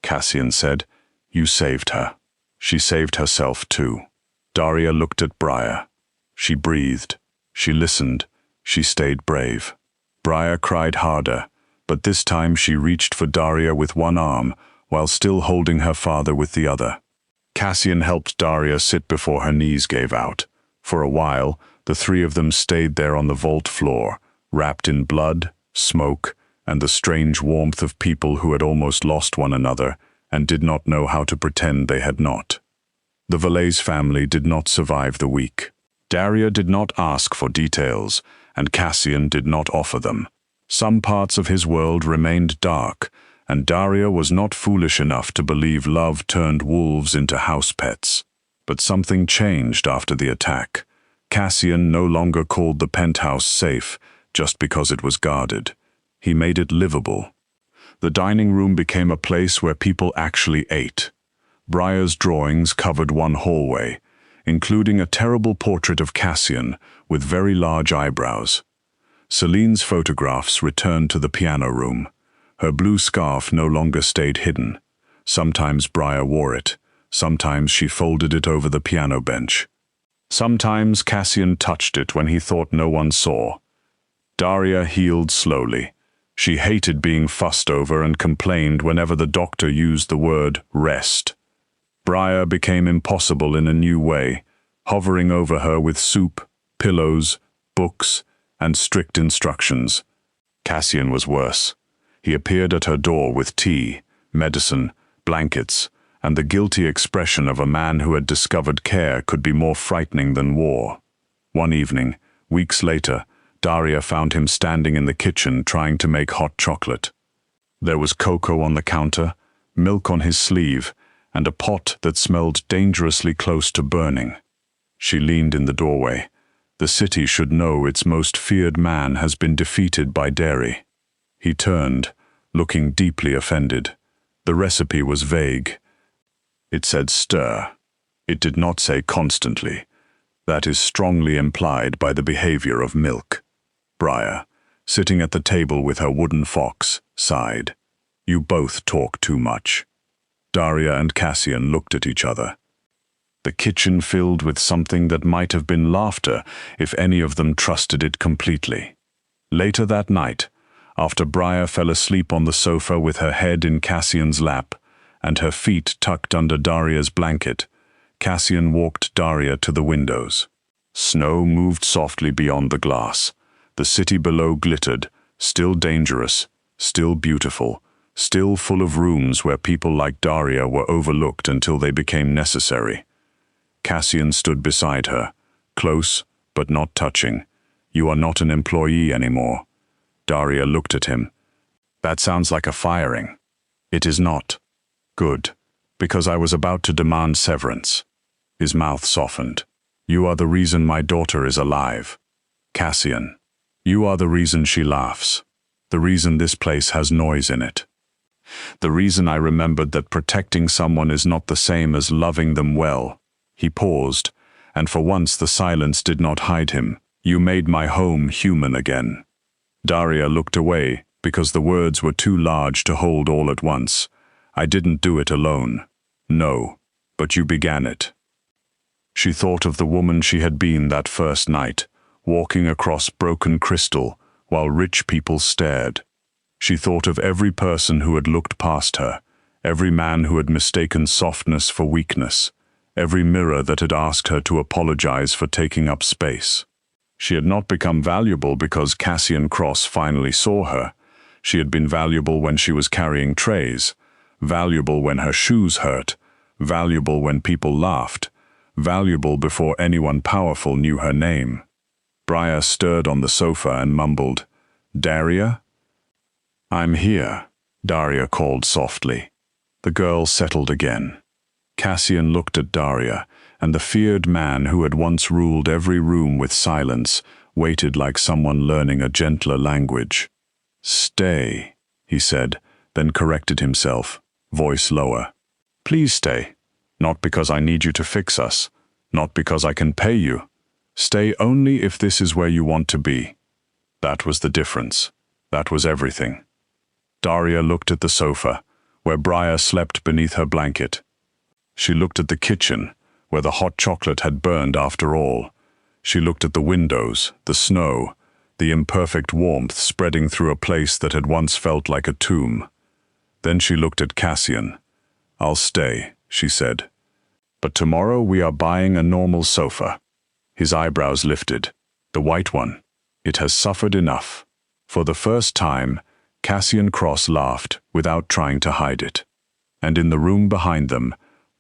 Cassian said, "You saved her." She saved herself too. Daria looked at Briar. She breathed. She listened. She stayed brave. Briar cried harder, but this time she reached for Daria with one arm while still holding her father with the other. Cassian helped Daria sit before her knees gave out. For a while, the three of them stayed there on the vault floor, wrapped in blood, smoke, and the strange warmth of people who had almost lost one another and did not know how to pretend they had not. The Valets family did not survive the week. Daria did not ask for details, and Cassian did not offer them. Some parts of his world remained dark, and Daria was not foolish enough to believe love turned wolves into house pets. But something changed after the attack. Cassian no longer called the penthouse safe just because it was guarded. He made it livable. The dining room became a place where people actually ate. Briar's drawings covered one hallway, including a terrible portrait of Cassian with very large eyebrows. Celine's photographs returned to the piano room. Her blue scarf no longer stayed hidden. Sometimes Briar wore it. Sometimes she folded it over the piano bench. Sometimes Cassian touched it when he thought no one saw. Daria healed slowly. She hated being fussed over and complained whenever the doctor used the word rest. Briar became impossible in a new way, hovering over her with soup, pillows, books, and strict instructions. Cassian was worse. He appeared at her door with tea, medicine, blankets, and the guilty expression of a man who had discovered care could be more frightening than war. One evening, weeks later, Daria found him standing in the kitchen trying to make hot chocolate. There was cocoa on the counter, milk on his sleeve, and a pot that smelled dangerously close to burning. She leaned in the doorway. The city should know its most feared man has been defeated by dairy. He turned, looking deeply offended. The recipe was vague. It said stir. It did not say constantly. That is strongly implied by the behavior of milk. Briar, sitting at the table with her wooden fox, sighed. You both talk too much. Daria and Cassian looked at each other. The kitchen filled with something that might have been laughter if any of them trusted it completely. Later that night, after Briar fell asleep on the sofa with her head in Cassian's lap and her feet tucked under Daria's blanket, Cassian walked Daria to the windows. Snow moved softly beyond the glass. The city below glittered, still dangerous, still beautiful, still full of rooms where people like Daria were overlooked until they became necessary. Cassian stood beside her, close but not touching. You are not an employee anymore. Daria looked at him. That sounds like a firing. It is not. Good, because I was about to demand severance. His mouth softened. You are the reason my daughter is alive. Cassian, you are the reason she laughs. The reason this place has noise in it. The reason I remembered that protecting someone is not the same as loving them well. He paused, and for once the silence did not hide him. You made my home human again. Daria looked away because the words were too large to hold all at once. I didn't do it alone. No, but you began it. She thought of the woman she had been that first night, walking across broken crystal while rich people stared. She thought of every person who had looked past her, every man who had mistaken softness for weakness, every mirror that had asked her to apologize for taking up space. She had not become valuable because Cassian Cross finally saw her. She had been valuable when she was carrying trays, valuable when her shoes hurt, valuable when people laughed, valuable before anyone powerful knew her name. Briar stirred on the sofa and mumbled, Daria? I'm here, Daria called softly. The girl settled again. Cassian looked at Daria, and the feared man who had once ruled every room with silence waited like someone learning a gentler language. Stay, he said, then corrected himself, voice lower. Please stay. Not because I need you to fix us. Not because I can pay you. Stay only if this is where you want to be. That was the difference. That was everything. Daria looked at the sofa, where Briar slept beneath her blanket. She looked at the kitchen, where the hot chocolate had burned after all. She looked at the windows, the snow, the imperfect warmth spreading through a place that had once felt like a tomb. Then she looked at Cassian. I'll stay, she said. But tomorrow we are buying a normal sofa. His eyebrows lifted. The white one. It has suffered enough. For the first time, Cassian Cross laughed without trying to hide it. And in the room behind them,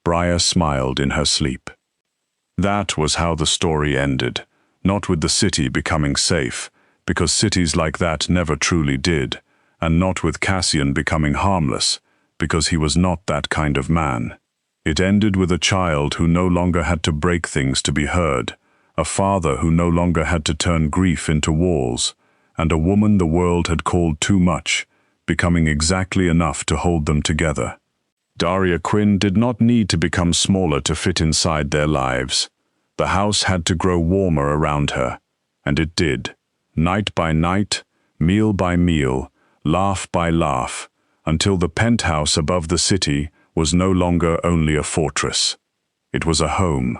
Briar smiled in her sleep. That was how the story ended, not with the city becoming safe, because cities like that never truly did, and not with Cassian becoming harmless, because he was not that kind of man. It ended with a child who no longer had to break things to be heard, a father who no longer had to turn grief into walls, and a woman the world had called too much, becoming exactly enough to hold them together. Daria Quinn did not need to become smaller to fit inside their lives. The house had to grow warmer around her, and it did, night by night, meal by meal, laugh by laugh, until the penthouse above the city was no longer only a fortress. It was a home,